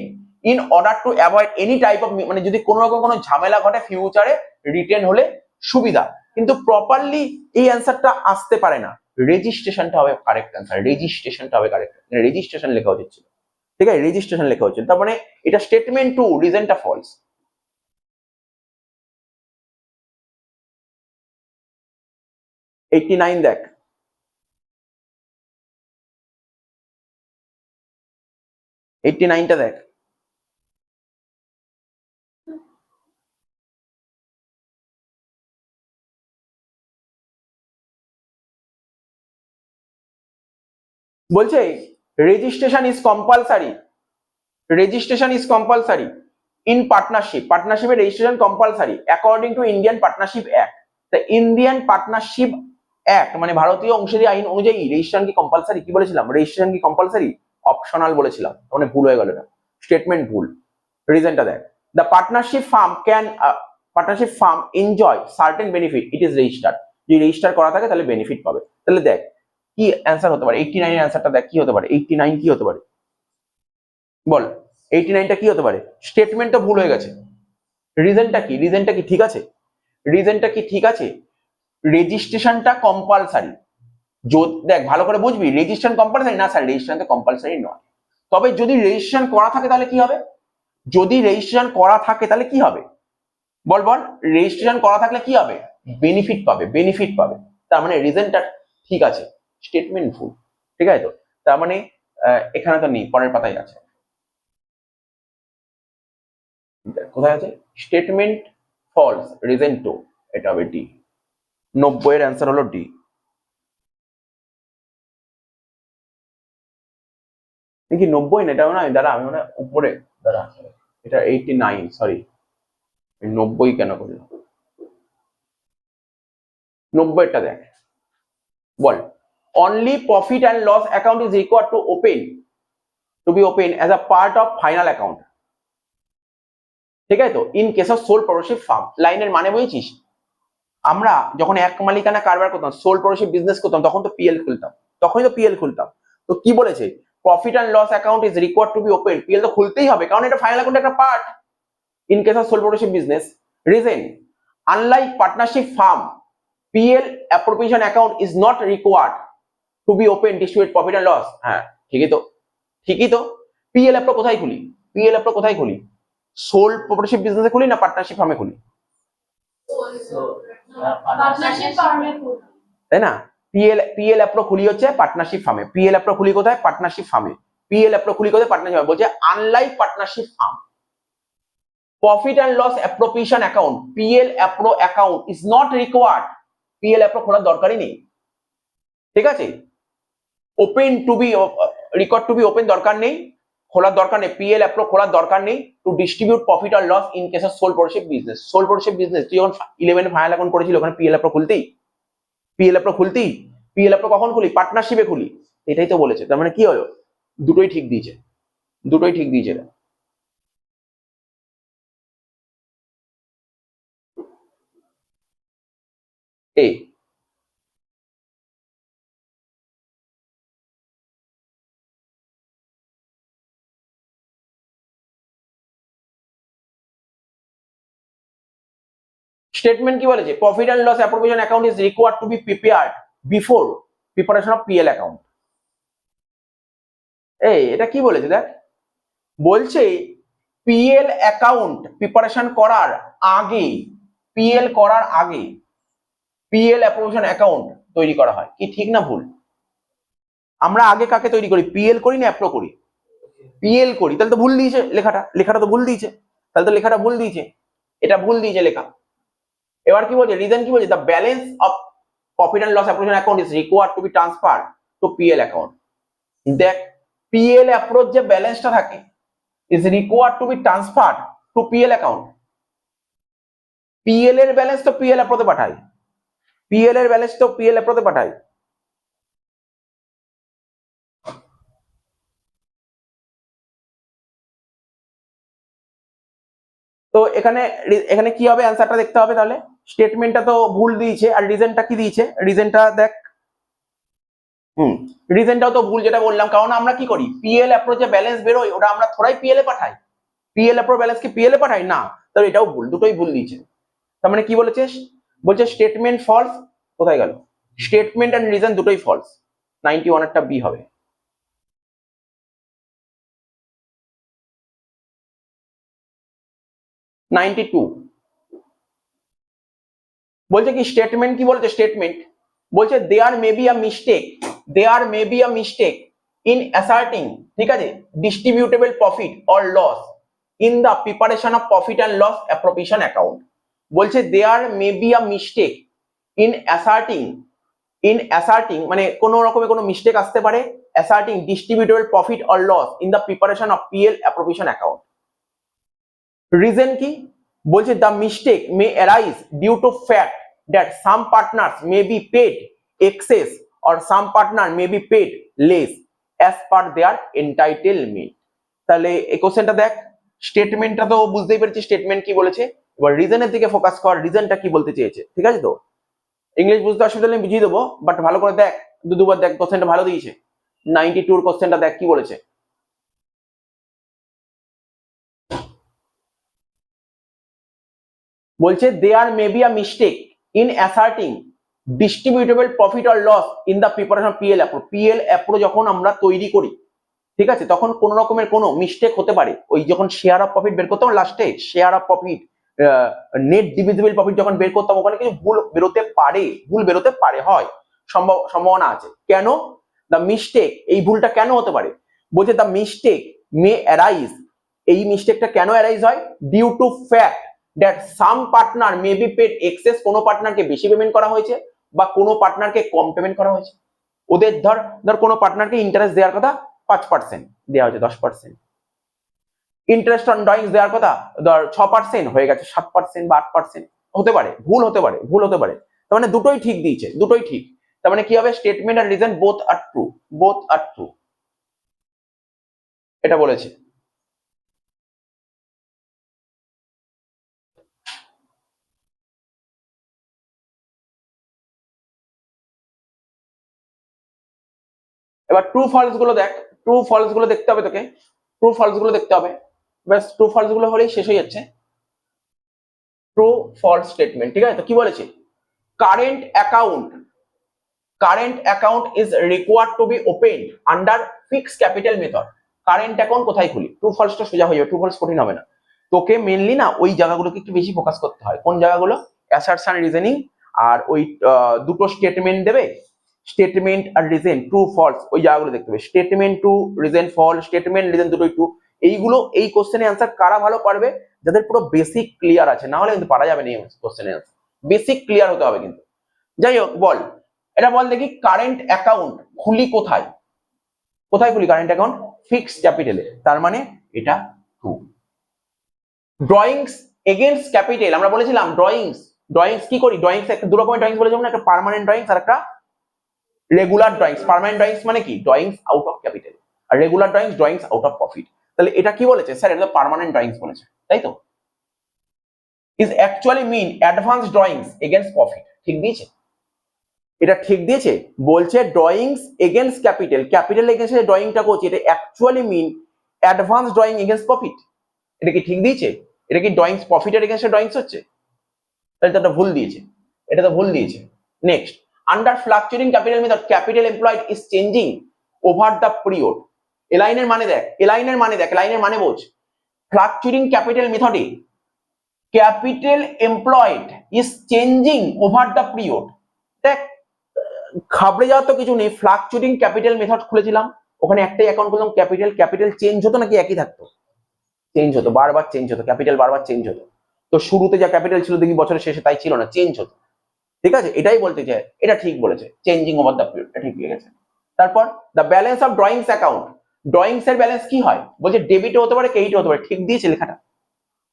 in order to avoid any type of, মানে যদি কোনো রকম কোনো ঝামেলা ঘটে ফিউচারে রিটেন হলে সুবিধা। কিন্তু প্রপারলি এই অ্যান্সারটা আসতে পারে না, রেজিস্ট্রেশনটা হবে কারেক্ট অ্যান্সার, রেজিস্ট্রেশনটা হবে কারেক্ট, রেজিস্ট্রেশন লেখা উচিত ছিল, ঠিক আছে, রেজিস্ট্রেশন লেখা উচিত, তার মানে এটা স্টেটমেন্ট টু, রিজনটা ফলস। এইটটি নাইন দেখ, এইটটি নাইনটা দেখ, বলছে registration is compulsory, registration is compulsory in partnership, পার্টনারশিপের registration compulsory according to Indian partnership act. The Indian partnership act মানে ভারতীয় অংশীদারি আইন অনুযায়ী রেজিস্ট্রেশন কি কম্পালসারি? কি বলেছিলাম, রেজিস্ট্রেশন কি কম্পালসারি? অপশনাল বলেছিলাম, মানে ভুল হয়ে গেল, এটা স্টেটমেন্ট ভুল। রিজনটা দেখ, the partnership farm enjoy certain benefit, it is registered, যদি রেজিস্টার করা থাকে তাহলে বেনিফিট পাবে। তাহলে দেখ কি অ্যান্সার হতে পারে, 89 এর অ্যান্সারটা দেখ কি হতে পারে, 89 কি হতে পারে বল, 89টা কি হতে পারে? স্টেটমেন্ট তো ভুল হয়ে গেছে, রিজনটা কি, রিজনটা কি ঠিক আছে, রিজনটা কি ঠিক আছে, রেজিস্ট্রেশনটা কম্পালসারি, দেখ ভালো করে বুঝবি, রেজিস্ট্রেশন কম্পালসারি না স্যার, রেজিস্ট্রেশন তো কম্পালসারি নয়, তবে যদি রেজিস্ট্রেশন করা থাকে তাহলে কি হবে, যদি রেজিস্ট্রেশন করা থাকে তাহলে কি হবে বল বল, রেজিস্ট্রেশন করা থাকলে কি হবে, বেনিফিট পাবে, বেনিফিট পাবে, তার মানে রিজনটা ঠিক আছে, স্টেটমেন্ট ভুল, ঠিক আছে তো, তার মানে এখানে তো নেই, পরের পাতায় আছে, কোথায় আছে, স্টেটমেন্ট ফলস রিজন টু, এটা হবে ডি, 90 এর অ্যান্সার হলো ডি। কি 90 না, এটাও না, দাঁড়া আমি মানে উপরে, দাঁড়া এটা 89, সরি 90 কেন করলাম, 90 টা দেখ, বল only profit and loss account is required to be open as a part of final account. ঠিক আছে তো, in case of sole proprietorship firm. লাইনের মানে বুঝেছিস? আমরা যখন এক মালিকানা কারবার করতাম, সোল প্রপ্রাইটরশিপ বিজনেস করতাম, তখন তো পিএল খুলতাম, তখনই তো পিএল খুলতাম। তো কি বলেছে, profit and loss account is required to be open. PL তো খুলতেই হবে, কারণ এটা ফাইনাল অ্যাকাউন্টের একটা part in case of sole proprietorship business. Reason, unlike partnership firm, PL appropriation account is not required to be open distribute profit and loss. হ্যাঁ ঠিকই তো, ঠিকই তো। পিএল অ্যাপ্রো কোথায় খুলি? পিএল অ্যাপ্রো কোথায় খুলি? সোল প্রপ্রাইটরশিপ বিজনেসে খুলি না পার্টনারশিপ ফার্মে খুলি? তাই না? পিএল অ্যাপ্রো খুলি হচ্ছে পার্টনারশিপ ফার্মে। পিএল অ্যাপ্রো খুলি কোথায়? পার্টনারশিপ ফার্মে। পিএল অ্যাপ্রো খুলি কোথায়? পার্টনারশিপ ফার্মে। বলছে unlike partnership firm, profit and loss appropriation account, PL appro account is not required. PL appro খোলার দরকারই নেই, ঠিক আছে? Open to be required to be open দরকার নেই, খোলার দরকার নেই। পিএল অ্যাপ্রো খোলার দরকার নেই টু ডিস্ট্রিবিউট প্রফিট আর loss in case of sole proprietorship business. Sole proprietorship business তুই যখন 11 ফাইনাল অ্যাকাউন্ট করেছিল, ওখানে পিএল অ্যাপ্রো খুলতেই, পিএল অ্যাপ্রো খুলতেই। পিএল অ্যাপ্রো কখন খুলি? পার্টনারশিপে খুলি। এটাই তো বলেছে। তার মানে কি হলো? দুটোই ঠিক দিয়েছে, দুটোই ঠিক দিয়েছে। এ স্টেটমেন্ট কি বলেছে? Profit and loss appropriation account is required to be prepared before preparation of PL account. এটা কি বলেছে দেখ, বলছে পিএল অ্যাকাউন্ট প্রিপারেশন করার আগে, পিএল করার আগে পিএল অ্যাপ্রোপ্রিয়েশন অ্যাকাউন্ট তৈরি করা হয়। কি ঠিক না ভুল? আমরা আগে কাকে তৈরি করি? পিএল করি না অ্যাপ্রো করি? পিএল করি। তাহলে তো ভুল দিয়েছে লেখাটা, লেখাটা তো ভুল দিয়েছে, তাহলে তো লেখাটা ভুল দিয়েছে, এটা ভুল দিয়েছে লেখা। এবার কি বলছে? রিজন কি বলছে? The balance of profit and loss appropriation account is required to be transfer to PL account. দেখ, পিএল অ্যাপ্রোচ যে ব্যালেন্সটা থাকে is required to be transfer to PL account. PL এর ব্যালেন্স তো পিএল অ্যাপ্রোতে পাঠায়, পিএল এর ব্যালেন্স তো পিএল অ্যাপ্রোতে পাঠায়। তো এখানে এখানে কি হবে? অ্যান্সারটা দেখতে হবে। তাহলে স্টেটমেন্টটা তো ভুল দিয়েছে, আর রিজনটা কি দিয়েছে? রিজনটা দেখ, রিজনটাও তো ভুল, যেটা বললাম। কারণ আমরা কি করি? পিএল অ্যাপ্রোচে ব্যালেন্স বেরোয়, ওটা আমরা থোড়াই পিএল এ পাঠাই। পিএল অ্যাপ্রো ব্যালেন্স কি পিএল এ পাঠাই না? তাহলে এটাও ভুল, দুটোই ভুল দিয়েছে। তার মানে কি বলেছে? বলছে স্টেটমেন্ট ফলস। কোথায় গেল? স্টেটমেন্ট এন্ড রিজন দুটোই ফলস। 91 একটা বি হবে। বলছে কি স্টেটমেন্ট কি বলছে? স্টেটমেন্ট বলছে there may be a mistake, there may be a mistake in asserting, ঠিক আছে, distributable profit or loss in the preparation of profit and loss appropriation account. বলছে there may be a mistake in asserting, in asserting মানে কোনো রকমের কোনো মিস্টেক আসতে পারে, asserting distributable profit or loss in the preparation of PL appropriation account. Reason কি? বলছে the mistake may arise due to fact that some partners may be paid excess or some partner may be paid less as per their entitlement। তাহলে এই কোশ্চেনটা দেখ, স্টেটমেন্টটা তো বুঝতেই পেরেছি স্টেটমেন্ট কি বলেছে। এবার রিজনের দিকে ফোকাস কর, রিজনটা কি বলতে চেয়েছে। ঠিক আছে তো, ইংলিশ বুঝতে অসুবিধা নেই, বুঝিয়ে দেবো, বাট ভালো করে দেখ, দুবার দেখ। কোশ্চেনটা ভালো দিয়েছে, 92 কোশ্চেনটা দেখ কি বলেছে। বলছে there may be a mistake in asserting distributable profit or loss in the preparation of PL appro. PL appro যখন আমরা তৈরি করি, ঠিক আছে, তখন কোন রকমের কোনো মিস্টেক হতে পারে। ওই যখন শেয়ার অফ প্রফিট বের করতাম লাস্টে, share of profit, net divisible profit যখন বের করতাম, ওখানে কিছু ভুল বেরোতে পারে, ভুল বেরোতে পারে, হয় সম্ভাবনা আছে। কেন দ্য মিস্টেক, এই ভুলটা কেন হতে পারে? বলছে দ্য মিস্টেক মে অ্যারাইজ, এই মিস্টেকটা কেন অ্যারাইজ হয়? Due to fact that some partner may be paid excess, কোনো পার্টনারকে বেশি পেমেন্ট করা হয়েছে বা কোনো পার্টনারকে কম পেমেন্ট করা হয়েছে। ওদের ধর কোনো পার্টনারকে ইন্টারেস্ট দেওয়ার কথা 5% দেওয়া হয়েছে 10%, ইন্টারেস্ট অন ড্রয়িংস দেওয়ার কথা ধর 6% হয়ে গেছে 7% বা 8%। হতে পারে, ভুল হতে পারে, ভুল হতে পারে। তার মানে দুটোই ঠিক দিয়েছে, দুটোই ঠিক। তার মানে কি হবে, স্টেটমেন্ট আর রিজন বোথ আর ট্রু, বোথ আর ট্রু, এটা বলেছে। এবার ট্রু ফলস গুলো দেখ, ট্রু ফলস গুলো দেখতে হবে তোকে, ট্রু ফলস গুলো দেখতে হবে, ব্যাস ট্রু ফলস গুলো হলেই শেষ হয়ে যাচ্ছে। ট্রু ফলস স্টেটমেন্ট, ঠিক আছে? তো কি বলেছে, current account, current account is required to be opened under fixed capital method. Current account কোথায় খুলি? ট্রু ফলসটা সোজা হয়ে যাবে, ট্রু ফলস কঠিন হবে না। তোকে মেনলি না ওই জায়গাগুলোকে একটু বেশি ফোকাস করতে হয়। কোন জায়গাগুলো? অ্যাসারশন, রিজনিং, আর ওই দুটো স্টেটমেন্ট দেবে, স্টেটমেন্ট আর রিজন ট্রু ফলস, ওই জায়গাগুলো দেখতে হবে। Statement true, reason false, statement reason দুটোই ট্রু। এইগুলো এই কোশ্চেনের অ্যান্সার কারা ভালো পারবে? যাদের পুরো বেসিক ক্লিয়ার আছে, না হলে কিন্তু পারা যাবে না এই কোশ্চেনের অ্যান্সার। বেসিক ক্লিয়ার হতে হবে কিন্তু। যাই হোক, বল, এটা বল দেখি, কারেন্ট অ্যাকাউন্ট খুলি কোথায়? কোথায় খুলি কারেন্ট অ্যাকাউন্ট? ফিক্সড ক্যাপিটালে, তার মানে এটা ট্রু। ড্রয়িংস এগেইনস্ট ক্যাপিটাল, আমরা বলেছিলাম ড্রয়িংস, ড্রয়িংস কি করি? ড্রয়িংস একটা দু রকমের ড্রয়িংস বলেছিলাম না, একটা পার্মানেন্ট ড্রয়িংস আর একটা রেগুলার ড্রয়িংস। পার্মানেন্ট ড্রয়িংস মানে কি? ড্রয়িংস আউট অফ ক্যাপিটাল, আর regular drawings, drawings out of profit. তাহলে এটা কি বলেছে? স্যার এটা পার্মানেন্ট ড্রয়িংস বলেছে, তাই তো? Is actually mean advance drawings against profit, ঠিক দিয়েছে? এটা ঠিক দিয়েছে, বলছে drawings against capital, capital against ড্রয়িংটা করছে, এটা actually mean advance drawing against profit. এটা কি ঠিক দিয়েছে? এটা কি ড্রয়িংস প্রফিটের এগেইনস্ট ড্রয়িংস হচ্ছে? তাহলে তো এটা ভুল দিয়েছে, এটা তো ভুল দিয়েছে। Next, under fluctuating capital method capital employed is changing over the period. এ লাইনের মানে দেখ, এ লাইনের মানে দেখ, লাইনের মানে বোঝ। ফ্লাকচুয়েটিং ক্যাপিটাল মেথডে capital employed is changing over the period. দেখ, ঘাবড়ে যাওয়ার তো কিছু নেই। ফ্লাকচুয়েটিং ক্যাপিটাল মেথড খুলেছিলাম, ওখানে একটাই অ্যাকাউন্ট করলাম ক্যাপিটাল, ক্যাপিটাল চেঞ্জ হতো নাকি একই থাকতো? চেঞ্জ হতো, বারবার চেঞ্জ হতো, ক্যাপিটাল বারবার চেঞ্জ হতো। তো শুরুতে যা ক্যাপিটাল ছিল দেখি বছরের শেষে তাই ছিল না, চেঞ্জ হতো। ঠিক আছে, এটাই বলতে চাই, এটা ঠিক বলেছে, চেঞ্জিং ওভার দ্য পিরিয়ড, এটা ঠিক লিখেছে। তারপর the balance of drawings account, drawings এর ব্যালেন্স কি হয়? বলছে ডেবিটও হতে পারে, ক্রেডিটও হতে পারে। ঠিক দিয়েছে লেখাটা,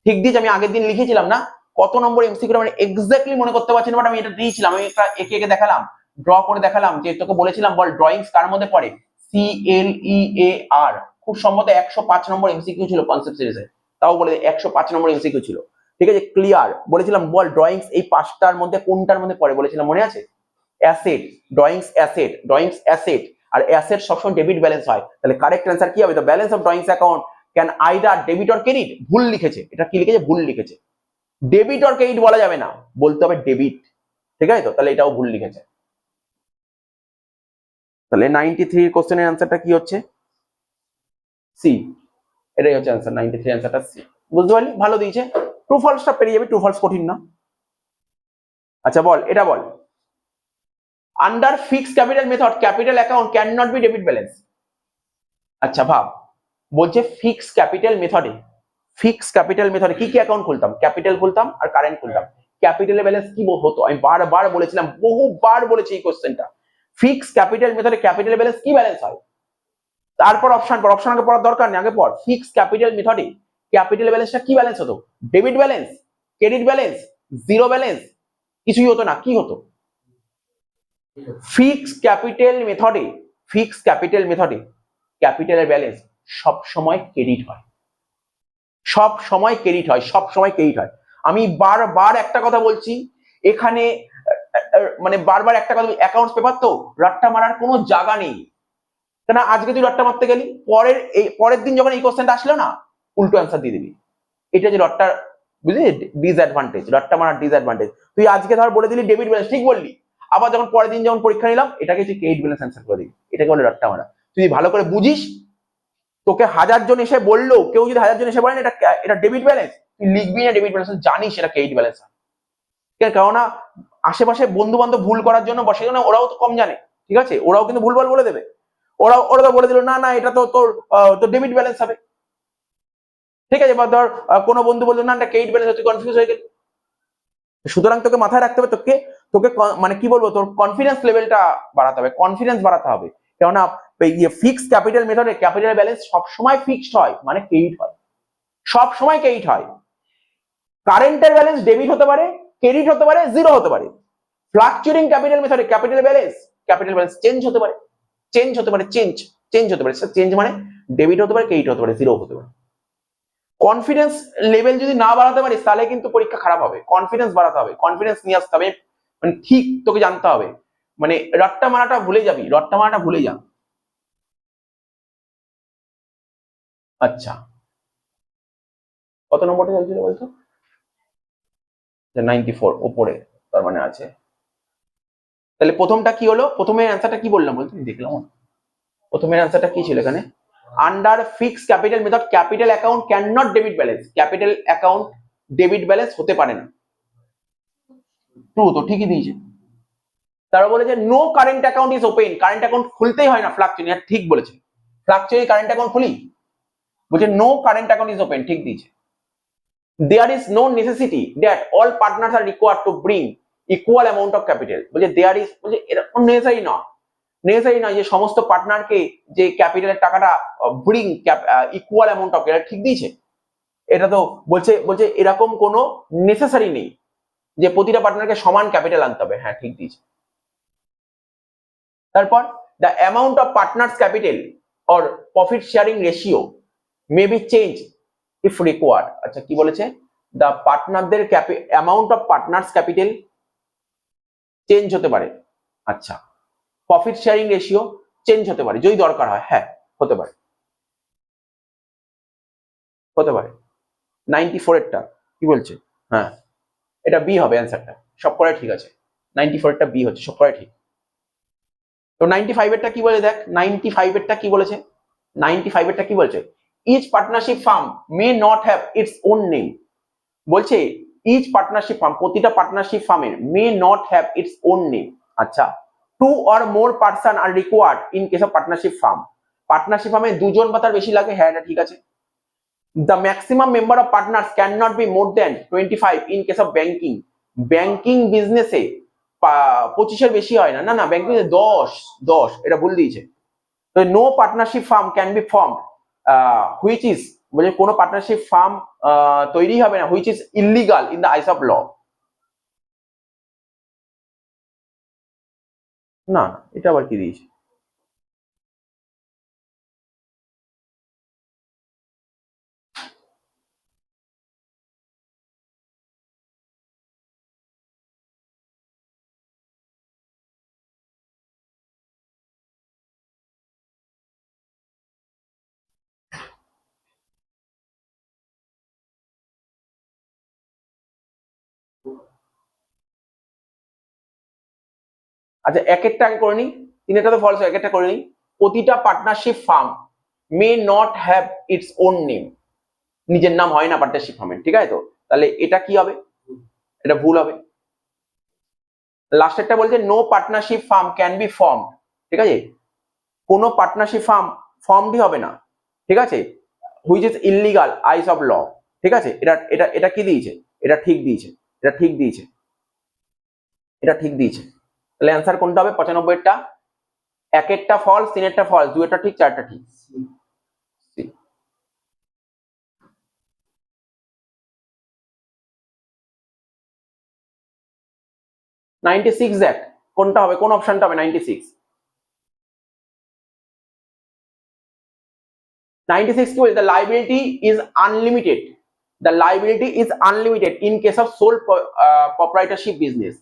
ঠিক দিয়েছে। আমি আগের দিন লিখেছিলাম না কত নম্বর এমসিকিউ, মানে এক্স্যাক্টলি মনে করতে পারছি না, বাট আমি এটা দিয়েছিলাম। আমি একটা একে একে দেখালাম, ড্র করে দেখালাম, যে তোকে বলেছিলাম বল ড্রয়িংস কার মধ্যে পড়ে? CLEAR। খুব সম্ভবত 105 নম্বর এমসিকিউ ছিল কনসেপ্ট সিরিজে, তাও বলে 105 নম্বর এমসিকিউ ছিল। ঠিক আছে, ক্লিয়ার। বলেছিলাম বল ড্রয়িংস এই পাঁচটার মধ্যে কোনটার মধ্যে পড়ে, বলেছিলাম মনে আছে? Asset, drawings asset, drawings asset, আর অ্যাসেট সবসময় ডেবিট ব্যালেন্স হয়। তাহলে কারেক্ট অ্যান্সার কি হবে? The balance of drawings account can either debit or credit. ভুল লিখেছে, এটা কি লিখেছে? ভুল লিখেছে। ডেবিট অর ক্রেডিট বলা যাবে না, বলতে হবে ডেবিট। ঠিক আছে তো, তাহলে এটাও ভুল লিখেছে। তাহলে 93 কোশ্চেনের অ্যান্সারটা কি হচ্ছে? সি। এটাই হচ্ছে অ্যান্সার, 93 অ্যান্সারটা সি। বুঝতে পারলি? ভালো দিয়েছে। ট্রু ফলসটা পেরিয়ে যাবে, ট্রু ফলস কঠিন না। আচ্ছা বল, এটা বল, under fixed capital method capital account can not be debit balance. আচ্ছা ভাব, বলছে ফিক্সড ক্যাপিটাল মেথডে, ফিক্সড ক্যাপিটাল মেথডে কি কি অ্যাকাউন্ট খুলতাম? ক্যাপিটাল খুলতাম আর কারেন্ট খুলতাম। ক্যাপিটালের ব্যালেন্স কি হতো? আমি বারবার বলেছিলাম, বহুবার বলেছি এই কোশ্চেনটা। ফিক্সড ক্যাপিটাল মেথডে ক্যাপিটাল ব্যালেন্স কি ব্যালেন্স হয়? তারপর অপশন পর, অপশন আগে পড়ার দরকার নেই, আগে পড়। ফিক্সড ক্যাপিটাল মেথডে ক্যাপিটাল ব্যালেন্সটা কি ব্যালেন্স হতো? Debit balance, credit balance, zero balance, কিছুই হতো না। কি হতো? ফিক্সড ক্যাপিটাল মেথডে, ফিক্সড ক্যাপিটাল মেথডে ক্যাপিটালের ব্যালেন্স সব সময় ক্রেডিট হয়, সব সময় ক্রেডিট হয়, সব সময় ক্রেডিট হয়। আমি বারবার একটা কথা বলছি এখানে, মানে বারবার একটা কথা, অ্যাকাউন্টস পেপার তো রাট্টা মারার কোনো জায়গা নেই। কেন আজকে তুই রাট্টা মারতে গেলি, পরের দিন যখন এই কোশ্চেনটা আসলো না, উল্টো অ্যান্সার দিয়ে দিবি। এটা যে রট্টার, বুঝলি, ডিসঅ্যাডভান্টেজ, রট্টা মারার ডিসঅ্যাডভান্টেজ। তুই আজকে ধর বলে দিলি ডেবিট ব্যালেন্স, ঠিক বললি, আবার যখন পরের দিন যখন পরীক্ষা নিলাম এটাকে তুই ক্রেডিট ব্যালেন্স অ্যান্সার করে দিবি। এটাকে বলে রট্টা মারা। তুই ভালো করে বুঝিস, তোকে 1000 জন এসে বললো, কেউ যদি 1000 জন এসে বলেন এটা এটা ডেবিট ব্যালেন্স, তুই লিখবি না ডেবিট ব্যালেন্স, জানিস এটা ক্রেডিট ব্যালেন্স। কেননা আশেপাশে বন্ধু বান্ধব ভুল করার জন্য বসে, জন্য ওরাও তো কম জানে, ঠিক আছে, ওরাও কিন্তু ভুলভাল বলে দেবে। ওরা তো বলে দিল না না এটা তো তোর ডেবিট ব্যালেন্স হবে। ঠিক আছে, বা ধর কোনো বন্ধু বললো না এটা ক্রেডিট ব্যালেন্স, তুই কনফিউজ হয়ে গেলি। সুতরাং তোকে মাথায় রাখতে হবে, তোকে তোকে মানে কি বলবো, তোর কনফিডেন্স লেভেলটা বাড়াতে হবে, কনফিডেন্স বাড়াতে হবে। কেননা ফিক্সড ক্যাপিটাল মেথডে ক্যাপিটাল ব্যালেন্স সবসময় ফিক্সড হয়, মানে ক্রেডিট হয়, সব সময় ক্রেডিট হয়। কারেন্টের ব্যালেন্স ডেবিট হতে পারে, ক্রেডিট হতে পারে, জিরো হতে পারে। ফ্লাকচুয়েটিং ক্যাপিটাল মেথডে capital balance capital balance change হতে পারে, চেঞ্জ হতে পারে, চেঞ্জ হতে পারে। চেঞ্জ মানে ডেবিট হতে পারে, ক্রেডিট হতে পারে, জিরো হতে পারে। কনফিডেন্স লেভেল যদি না বাড়াতে পারিস তাহলে কিন্তু পরীক্ষা খারাপ হবে। কনফিডেন্স বাড়াতে হবে, কনফিডেন্স নিয়ে আসতে হবে, মানে ঠিক তোকে জানতে হবে, মানে রট্টা মারাটা ভুলে যাবি, রট্টা মারাটা ভুলে যা। আচ্ছা, কত নম্বরটা চলছিল বলতো? 94 ওপরে, তার মানে আছে। তাহলে প্রথমটা কি হলো? প্রথমের অ্যান্সারটা কি বললাম বলতো, দেখলাম প্রথমের অ্যান্সারটা কি ছিল এখানে? Under fixed capital method capital account can not debit balance, capital account debit balance হতে পারে না। ট্রু তো, ঠিকই দিয়েছে। তারা বলেছে no current account is open, current account খুলতেই হয় না ফ্লাকচুয়েশন, ঠিক বলেছে। ফ্লাকচুয়েশন কারেন্ট অ্যাকাউন্ট খুলি? বলছে no current account is open, ঠিক দিয়েছে। There is no necessity that all partners are required to bring equal amount of capital, বলছে দেয়ার ইজ, বলছে এরকম নেসেসারি না, নেসেসারি নয় যে সমস্ত পার্টনারকে যে ক্যাপিটালের টাকাটা bring equal amount of capital, ঠিক দিয়েছে। এটা তো বলছে, বলছে এরকম কোনো নেসেসারি নেই যে প্রতিটা পার্টনারকে সমান ক্যাপিটাল আনতে হবে, হ্যাঁ ঠিক দিয়েছে। তারপর the amount of partners capital or profit sharing ratio may be change if required. আচ্ছা কি বলেছে? দ্য পার্টনারদের amount of partners capital change হতে পারে। আচ্ছা, প্রফিট শেয়ারিং রেশিও চেঞ্জ হতে পারে যদি দরকার হয়, হ্যাঁ হতে পারে, হতে পারে। 94 এরটা কি বলছে? হ্যাঁ এটা বি হবে অ্যান্সারটা, সব করে ঠিক আছে। 94 এরটা বি হচ্ছে, সব করে ঠিক। তো 95 এরটা কি বলে দেখ, 95 এরটা কি বলেছে? 95 এরটা কি বলছে? Each partnership firm may not have its own name, বলছে ইচ পার্টনারশিপ ফার্ম, প্রতিটা পার্টনারশিপ ফার্মের may not have its own name. আচ্ছা, two or more person are required in case of partnership firm, partnership ফার্মে দুজন বা তার বেশি লাগে, হ্যাঁ এটা ঠিক আছে। The maximum member of partners can not be more than 25 in case of banking, banking বিজনেসে 25-এর বেশি হয় না, না না ব্যাংকিং 10, এটা ভুল দিয়েছে। তো no partnership firm can be form which is, বলে কোনো পার্টনারশিপ ফার্ম তৈরি হবে না which is illegal in the eyes of law. না এটা আবার কি দিয়েছে? আচ্ছা এক একটা আগে করে নিই, তিনটা তো ফলস, এক একটা করে নিই। প্রতিটা partnership firm may not have its own name, নিজের নাম হয় না পার্টনারশিপ ফার্মের, ঠিক আছে তো? তাহলে এটা কি হবে? এটা ভুল হবে। লাস্টেরটা বলছে no partnership firm can be form, ঠিক আছে? কোনো পার্টনারশিপ ফার্ম ফর্মডই হবে না, ঠিক আছে, which is illegal eyes of law, ঠিক আছে? এটা এটা এটা কি দিয়েছে? এটা ঠিক দিয়েছে, এটা ঠিক দিয়েছে, এটা ঠিক দিয়েছে। তাহলে অ্যান্সার কোনটা হবে? 95 এরটা। এক একটা ফলস, তিনেরটা ফলস, দুইটা ঠিক, চারটা ঠিক। 96 দেখ কোনটা হবে, কোন অপশনটা হবে? 96, 96 কি বলছে? The liability is unlimited, the liability is unlimited in case of sole proprietorship business.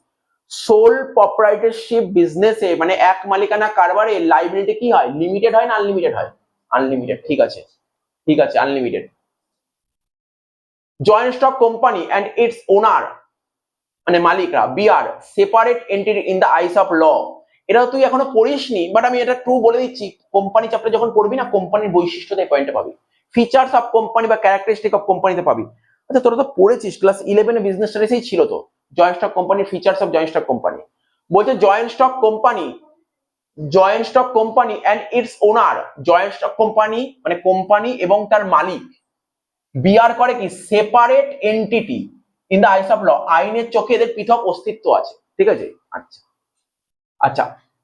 Sole proprietorship বিজনেসে মানে এক মালিকানা কারবারে লাইবিলিটি কি হয়? লিমিটেড হয় না আনলিমিটেড হয়? আনলিমিটেড, ঠিক আছে, ঠিক আছে unlimited. Joint stock company and its owner মানে মালিকরা be are separate entity in the eyes of law. এটা তুই এখনো পড়িসনি, বাট আমি এটা ট্রু বলে দিচ্ছি। কোম্পানি চ্যাপ্টার যখন পড়বি না, কোম্পানির বৈশিষ্ট্যতে পয়েন্টে পাবি, ফিচার্স অফ কোম্পানি বা ক্যারেক্টারিস্টিক অফ কোম্পানিতে পাবি। আচ্ছা তোরা তো পড়েছিস, ক্লাস 11-এ বিজনেস স্টাডিজেই ছিল তো জয়েন্ট স্টক কোম্পানির features of joint stock company. বলছে joint stock company, joint stock company and its owner, joint stock company মানে কোম্পানি এবং তার মালিক বিআর করে কি? Separate entity in the eyes of law, আইনের চোখে এদের পৃথক অস্তিত্ব আছে, ঠিক আছে? আচ্ছা আচ্ছা,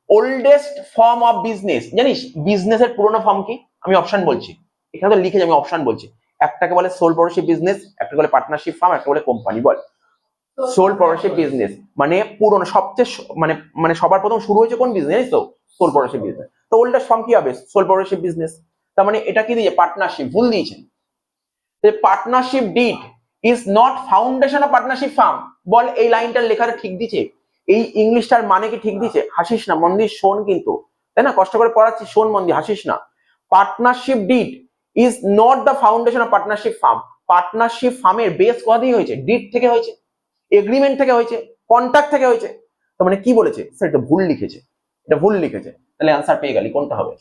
ওল্ডেস্ট ফর্ম অফ বিজনেস, জানিস বিজনেসের পুরোনো ফর্ম কি? আমি অপশন বলছি, এখানে তো লিখে আমি অপশন বলছি। একটাকে বলে সোল প্রপ্রাইটারশিপ বিজনেস, একটাকে বলে পার্টনারশিপ ফার্ম, একটা বলে কোম্পানি। বল সোল প্রপারশিপ বিজনেস মানে পুরনো সবচেয়ে মানে মানে সবার প্রথম শুরু হয়েছে কোন বিজনেস? তো সোল প্রপারশিপ বিজনেস। তো ওল্ডের ফর্ম কি হবে? Sole proprietorship business. তার মানে এটা কি দিয়েছে? পার্টনারশিপ। ভুল দিয়েছেন। Partnership deed is not foundation of partnership firm. বল এই লাইনটার লেখাটা ঠিক দিছে? এই ইংলিশটার মানে কি ঠিক দিছে? হাসিস না, মন দিয়ে শোন কিন্তু, তাই না? কষ্ট করে পড়াচ্ছি, শোন মন দিয়ে, হাসিস না। Partnership deed is not the foundation of partnership firm. Partnership ফার্মের বেস কোথা দিয়ে হয়েছে? ডিড থেকে হয়েছে, এগ্রিমেন্ট থেকে হয়েছে, কন্ট্রাক্ট থেকে হয়েছে। তার মানে কি বলেছে? স্যার এটা ভুল লিখেছে, এটা ভুল লিখেছে। তাহলে আনসার পেয়ে গেলি। কোনটা হবে?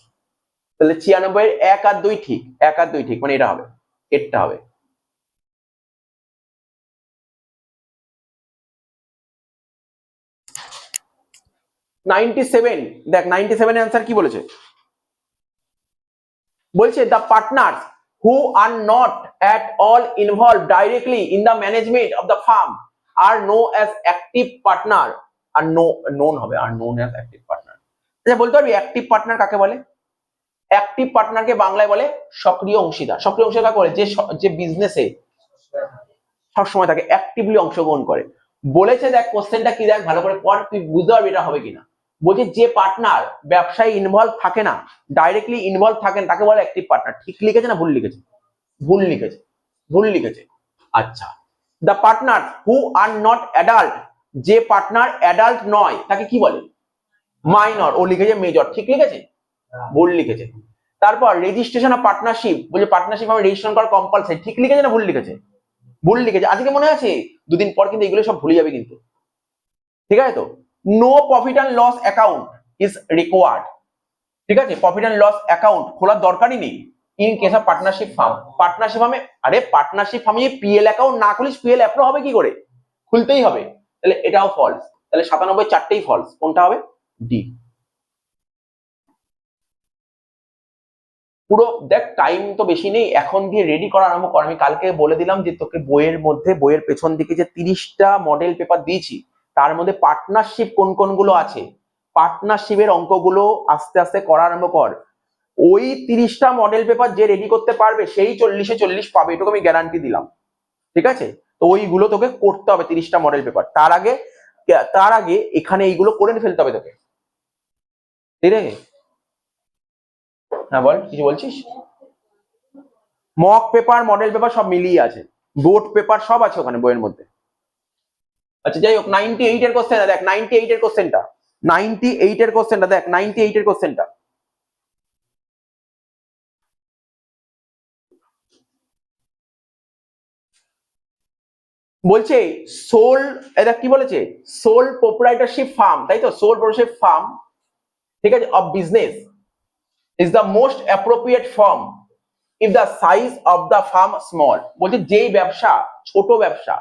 তাহলে 96 এর 1 আর 2 ঠিক, 1 আর 2 ঠিক, মানে এটা হবে, এরটা হবে। 97, দেখ 97 এর আনসার কি বলেছে? বলছে the partners who are not at all involved directly in the management of the farm are known as active partner, R known হবে, আর known as active partner। আচ্ছা বলতে পারবি অ্যাক্টিভ পার্টনার কাকে বলে? অ্যাক্টিভ পার্টনারকে বাংলায় বলে সক্রিয় অংশীদার। সক্রিয় অংশীদার কাকে বলে? যে বিজনেসে সবসময় তাকে অ্যাক্টিভলি অংশগ্রহণ করে। বলেছে, দেখ কোশ্চেনটা কি, দেখ ভালো করে পড়, তুই বুঝতে পারবি এটা হবে কিনা। বলছে যে পার্টনার ব্যবসায় ইনভলভ থাকে না, ডাইরেক্টলি ইনভলভ থাকেন, তাকে বলে অ্যাক্টিভ পার্টনার। ঠিক লিখেছে না ভুল লিখেছে? ভুল লিখেছে, ভুল লিখেছে। আচ্ছা, the partner who are not adult, যে পার্টনার অ্যাডাল্ট নয় তাকে কি বলে? মাইনর। ও লিখেছে মেজর, ঠিক লিখেছে? ভুল লিখেছে। তারপর রেজিস্ট্রেশন অফ পার্টনারশিপ, বলছে পার্টনারশিপ আমি রেজিস্ট্রেশন করা কম্পালসারি, ঠিক লিখেছে না ভুল লিখেছে? ভুল লিখেছে। আজকে মনে আছে, দুদিন পর কিন্তু এগুলো সব ভুলে যাবে কিন্তু, ঠিক আছে? তো no profit and loss account is required, ঠিক আছে? প্রফিট অ্যান্ড লস অ্যাকাউন্ট খোলার দরকারই নেই in case of partnership firm. Partnership ফার্মে, আরে পার্টনারশিপ ফার্মে পিএল অ্যাকাউন্ট না খুলিস, পিএল অ্যাপ্রুভ হবে কি করে? খুলতেই হবে। তাহলে এটাও ফলস। তাহলে 97 চারটেই ফলস। কোনটা হবে? ডি। পুরো দেখ, টাইম তো বেশি নেই, এখন দিয়ে রেডি করা আরম্ভ কর। আমি কালকে বলে দিলাম যে তোকে বইয়ের মধ্যে, বইয়ের পেছন দিকে যে 30টা মডেল পেপার দিয়েছি, তার মধ্যে পার্টনারশিপ কোন কোনগুলো আছে, পার্টনারশিপের অঙ্কগুলো আস্তে আস্তে করা আরম্ভ কর। ওই 30টা মডেল পেপার যে রেডি করতে পারবে সেই 40-এ 40 পাবে, এটুকু আমি গ্যারান্টি দিলাম, ঠিক আছে? তো ওইগুলো তোকে করতে হবে, 30টা মডেল পেপার। তার আগে এখানে এইগুলো করে ফেলতে হবে তোকে, ঠিক আছে? হ্যাঁ বল, কিছু বলছিস? মক পেপার, মডেল পেপার সব মিলিয়ে আছে, বোর্ড পেপার সব আছে ওখানে বইয়ের মধ্যে। আচ্ছা যাই হোক, 98 এর কোশ্চেনটা দেখ, 98 এর কোশ্চেনটা, 98 এর কোশ্চেনটা দেখ, 98 এর কোশ্চেনটা বলছে সোল, এটা কি বলেছে? সোল প্রোপ্রাইটারশিপ ফার্ম, তাই তো? সোল প্রোপ্রাইটারশিপ ফার্ম, ঠিক আছে, of business is the most appropriate form if the size of the farm small. বলছে যেই ব্যবসা, ছোট ব্যবসা,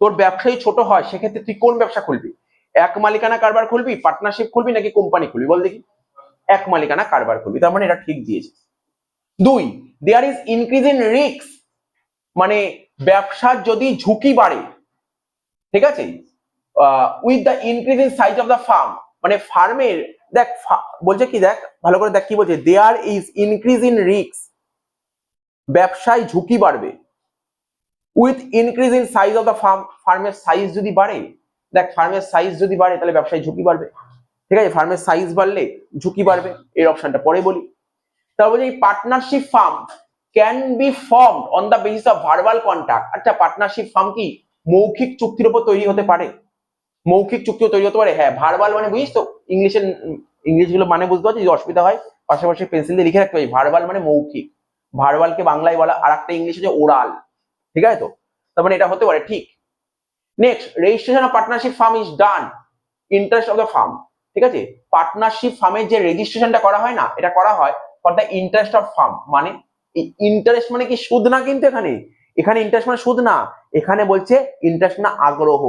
তোর ব্যবসায়ী ছোট হয়, সেক্ষেত্রে তুই কোন ব্যবসা খুলবি? এক মালিকানা কারবার খুলবি, পার্টনারশিপ খুলবি, নাকি কোম্পানি খুলবি? বল দেখি। এক মালিকানা কারবার খুলবি, তার মানে এটা ঠিক দিয়েছে। 2, there is increase in risk, মানে ব্যবসার যদি ঝুঁকি বাড়ে, ঠিক আছে, with the increase in size of the firm, মানে ফার্মের, দেখ বলছে কি, দেখ ভালো করে দেখ কি বলছে, there is increase in risk, ব্যবসায় ঝুঁকি বাড়বে, with increase in size of the firm, ফার্মের সাইজ যদি বাড়ে, দেখ ফার্মের সাইজ যদি বাড়ে তাহলে ব্যবসায় ঝুঁকি বাড়বে, ঠিক আছে? ফার্মের সাইজ বাড়লে ঝুঁকি বাড়বে, এর অপশনটা পরে বলি। তারপর বলছে partnership firm can B formed on the basis of verbal contract. আচ্ছা, পার্টনারশিপ ফার্ম কি মৌখিক চুক্তির উপর তৈরি হতে পারে? মৌখিক চুক্তিও তৈরি হতে পারে, হ্যাঁ। ভার্বাল মানে বুঝিস তো, ইংলিশ গুলো মানে বুঝতে পারছিস, যদি অসুবিধা হয় পাশাপাশি পেন্সিল দিয়ে লিখে রাখতে পারি। ভার্বাল মানে মৌখিক, ভার্বালকে বাংলায় বলা, আর একটা ইংলিশ হচ্ছে ওরাল, ঠিক আছে? তো তার মানে এটা হতে পারে, ঠিক। Next, registration of partnership firm is done interest of the farm, ঠিক আছে? পার্টনারশিপ ফার্মের যে রেজিস্ট্রেশনটা করা হয় না, এটা করা হয় for the interest of farm. মানে ইন্টারেস্ট মানে কি? সুদ না, কিন্তু এখানে, এখানে ইন্টারেস্ট মানে সুদ না, এখানে বলছে ইন্টারেস্ট মানে আগ্রহ,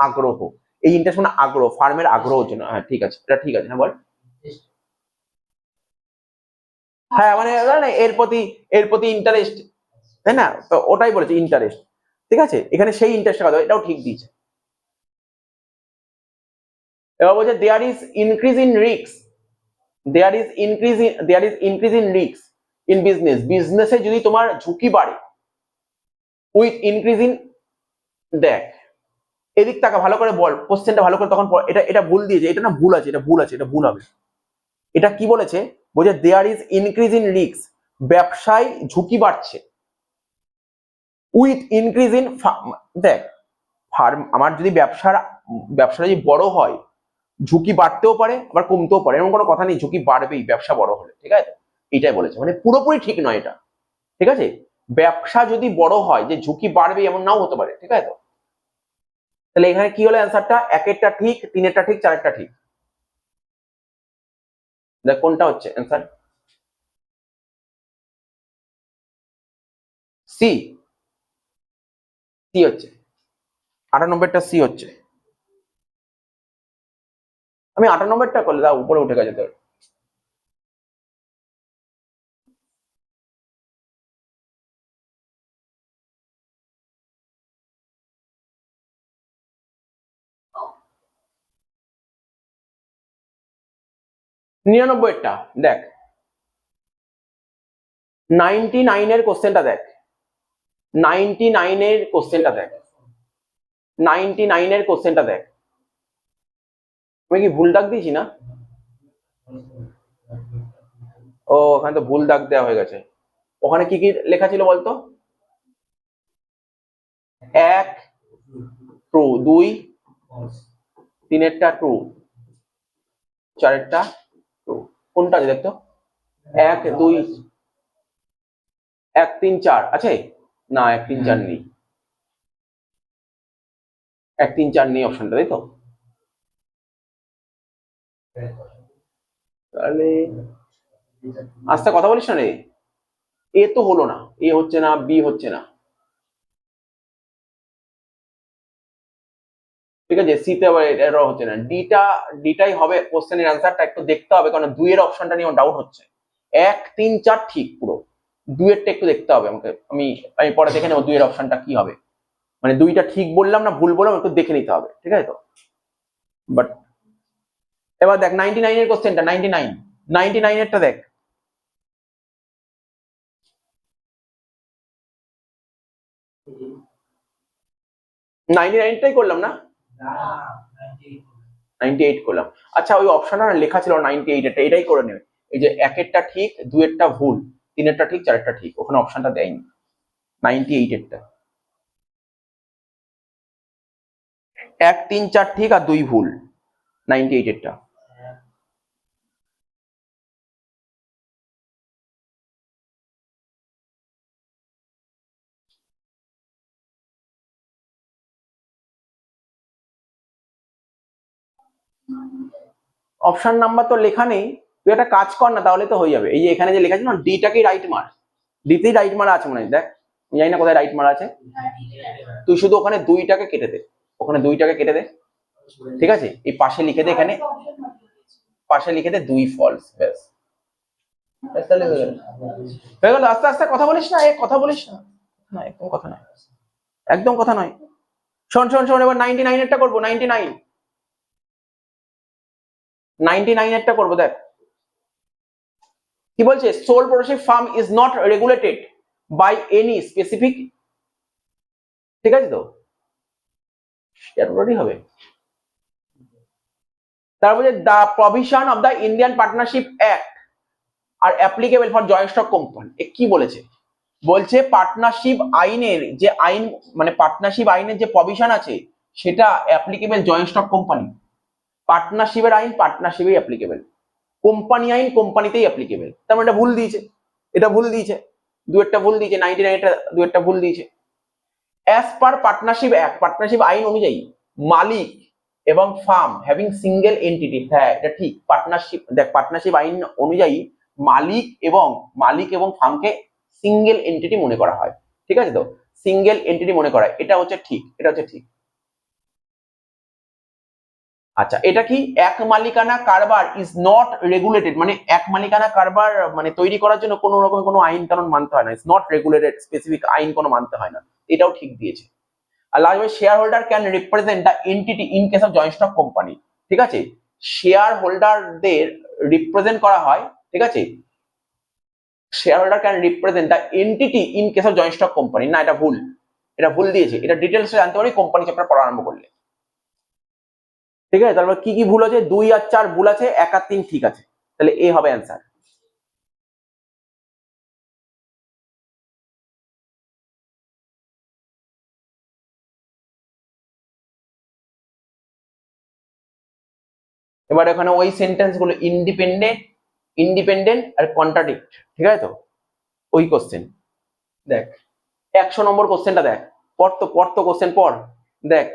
আগ্রহ। এই ইন্টারেস্ট মানে আগ্রহ, ফার্মের আগ্রহের জন্য। হ্যাঁ ঠিক আছে, এটা ঠিক আছে। হ্যাঁ বল। হ্যাঁ মানে এর প্রতি ইন্টারেস্ট, তাই না? তো ওটাই বলেছে ইন্টারেস্ট, ঠিক আছে? এখানে সেই ইন্টারেস্টের কথা, এটাও ঠিক দিয়েছে। এবার বলছে there is increase in risk, there is in risk in business, বিজনেসে যদি তোমার ঝুঁকি বাড়ে, উইথ ইনক্রিজ ইন, দেখ এদিক টাকা ভালো করে বল, কোশ্চেনটা ভালো করে তখন এটা এটা ভুল দিয়েছে, এটা না ভুল আছে, এটা ভুল আছে, এটা ভুল হবে। এটা কি বলেছে, বলছে there is increase in risk, ব্যবসায় ঝুঁকি বাড়ছে, উইথ ইনক্রিজ ইন, দেখ ফার্ম, আমার যদি ব্যবসা যদি বড় হয় ঝুঁকি বাড়তেও পারে আবার কমতেও পারে, এমন কোনো কথা নেই, ঝুঁকি বাড়বেই ব্যবসা বড় হলে, ঠিক আছে, এটাই বলেছে, মানে পুরোপুরি ঠিক নয় এটা, ঠিক আছে, ব্যবসা যদি বড় হয় যে ঝুঁকি বাড়বে এমন নাও হতে পারে, ঠিক আছে। তাহলে এখানে কি হলো অ্যান্সারটা, একেরটা ঠিক, তিনেরটা ঠিক, চারেরটা ঠিক, দেখ কোনটা হচ্ছে অ্যান্সার, সি, সি হচ্ছে 98টা, সি হচ্ছে। আমি 98টা করলে দাও উপরে উঠে গেছে তোর। 99টা দেখ, 99 এর কোশ্চেনটা দেখ, 99 এর কোশ্চেনটা দেখ, 99 এর কোশ্চেনটা দেখ, আমি কি ভুল দাগ দিয়েছি না? ও ওখানে তো ভুল দাগ দেওয়া হয়ে গেছে, ওখানে কি কি লেখা ছিল বলতো, 1 ট্রু, 2 তিনেরটা ট্রু, চারেরটা ট্রু, কোনটা আছে দেখতো, 1 2 1 3 4 আছে, না 1 3 4 নেই, 1 3 4 নেই অপশনটা, তাই তো, তাহলে আস্তে কথা বলিস না রে, এ তো হলো না, এ হচ্ছে না, বি হচ্ছে না, ঠিক আছে, সি তে আবার এরর হচ্ছে না, ডিটাই হবে কোশ্চেনের অ্যান্সারটা, একটু দেখতে হবে কারণ 2 এর অপশনটা নিয়ে ডাউট হচ্ছে, 1 3 4 ঠিক পুরো, 2 এরটা একটু দেখতে হবে আমাকে, আমি আমি পরে দেখে নেবো 2 এর অপশনটা কি হবে, মানে 2টা ঠিক বললাম না ভুল বললাম একটু দেখে নিতে হবে, ঠিক আছে তো, বাট এবার দেখ 99 এর কোশ্চেনটা, 99 এরটা দেখ, 99টাই করলাম না, 98 করলাম, আচ্ছা ওই অপশনটা লেখা ছিল 98 এটা, এটাই করে নেবে, এই যে একেরটা ঠিক, দুয়েরটা ভুল, তিনেরটা ঠিক, চারেরটা ঠিক, ওখানে অপশনটা দেয়নি, 98 এরটা 1 3 4 ঠিক আর 2 ভুল, 98 এরটা। অপশন নাম্বার তো লেখা নেই, তুই একটা কাজ কর না তাহলে তো হয়ে যাবে, এই যে এখানে যে লেখা আছে না, ডিটাকেই রাইট মার, ডিতেই রাইট মারা আছে মনে হয়, দেখ আমি জানি না কোথায় রাইট মারা আছে, তুই শুধু ওখানে 2টাকে কেটে দে, ওখানে 2টাকে কেটে দে, ঠিক আছে, এই পাশে লিখে দে, এখানে পাশে লিখে দে 2 ফলস, ব্যাস, তাহলে হয়ে গেল, হয়ে গেল, আস্তে আস্তে কথা বলিস না, কথা বলিস না, না একদম কথা নয়, একদম কথা নয়, শোন শোন শোন, এবার 99 এরটা করবো, 99 এরটা করবো, দেখ কি বলছে, sole production firm is not regulated by any specific, ঠিক আছে তো, হবে, তারপরে the provision of the Indian partnership act are applicable for joint stock company, কি বলেছে, বলছে পার্টনারশিপ আইনের যে আইন, মানে পার্টনারশিপ আইনের যে প্রভিশন আছে সেটা অ্যাপ্লিকেবল জয়েন্ট স্টক কোম্পানি, পার্টনারশিপের আইন পার্টনারশিপেই অ্যাপ্লিকেবল, কোম্পানি আইন কোম্পানিতেই অ্যাপ্লিকেবল, তার মানে এটা ভুল দিয়েছে, এটা ভুল দিয়েছে, দুয়েরটা ভুল দিয়েছে, 99টা দুয়েরটা ভুল দিয়েছে, as per partnership act, partnership আইন অনুযায়ী মালিক এবং ফার্ম হ্যাভিং সিঙ্গেল এন্টিটি, হ্যাঁ এটা ঠিক, পার্টনারশিপ দেখ পার্টনারশিপ আইন অনুযায়ী মালিক এবং ফার্মকে সিঙ্গেল এন্টিটি মনে করা হয়, ঠিক আছে তো, সিঙ্গেল এন্টিটি মনে করা হয়, এটা হচ্ছে ঠিক, এটা হচ্ছে ঠিক। আচ্ছা এটা কি, এক মালিকানা কারবার ইজ নট রেগুলেটেড, মানে এক মালিকানা কারবার মানে তৈরি করার জন্য কোনো রকম কোনো আইন কানুন মানতে হয় না, ইজ নট রেগুলেটেড, স্পেসিফিক আইন কোনো মানতে হয় না, এটাও ঠিক দিয়েছে। আর last, share holder can represent the entity in case of joint stock company, ঠিক আছে, শেয়ার হোল্ডারদের রিপ্রেজেন্ট করা হয়, ঠিক আছে, share holder can represent the entity in case of joint stock company, না এটা ভুল, এটা ভুল দিয়েছে, এটা ডিটেলস জানতে পারি কোম্পানি চ্যাপ্টার পড়া আরম্ভ করলে, ঠিক আছে, তারপর কি কি ভুল আছে, 2 আর 4 ভুল আছে, 1 আর 3 ঠিক আছে, তাহলে এ হবে অ্যান্সার। এবার এখানে ওই সেন্টেন্স গুলো ইন্ডিপেন্ডেন্ট, ইন্ডিপেন্ডেন্ট আর কন্ট্রাডিক্ট, ঠিক আছে তো, ওই কোশ্চেন দেখ 100 নম্বর কোশ্চেনটা দেখ, পড়তো কোশ্চেন পড়, দেখ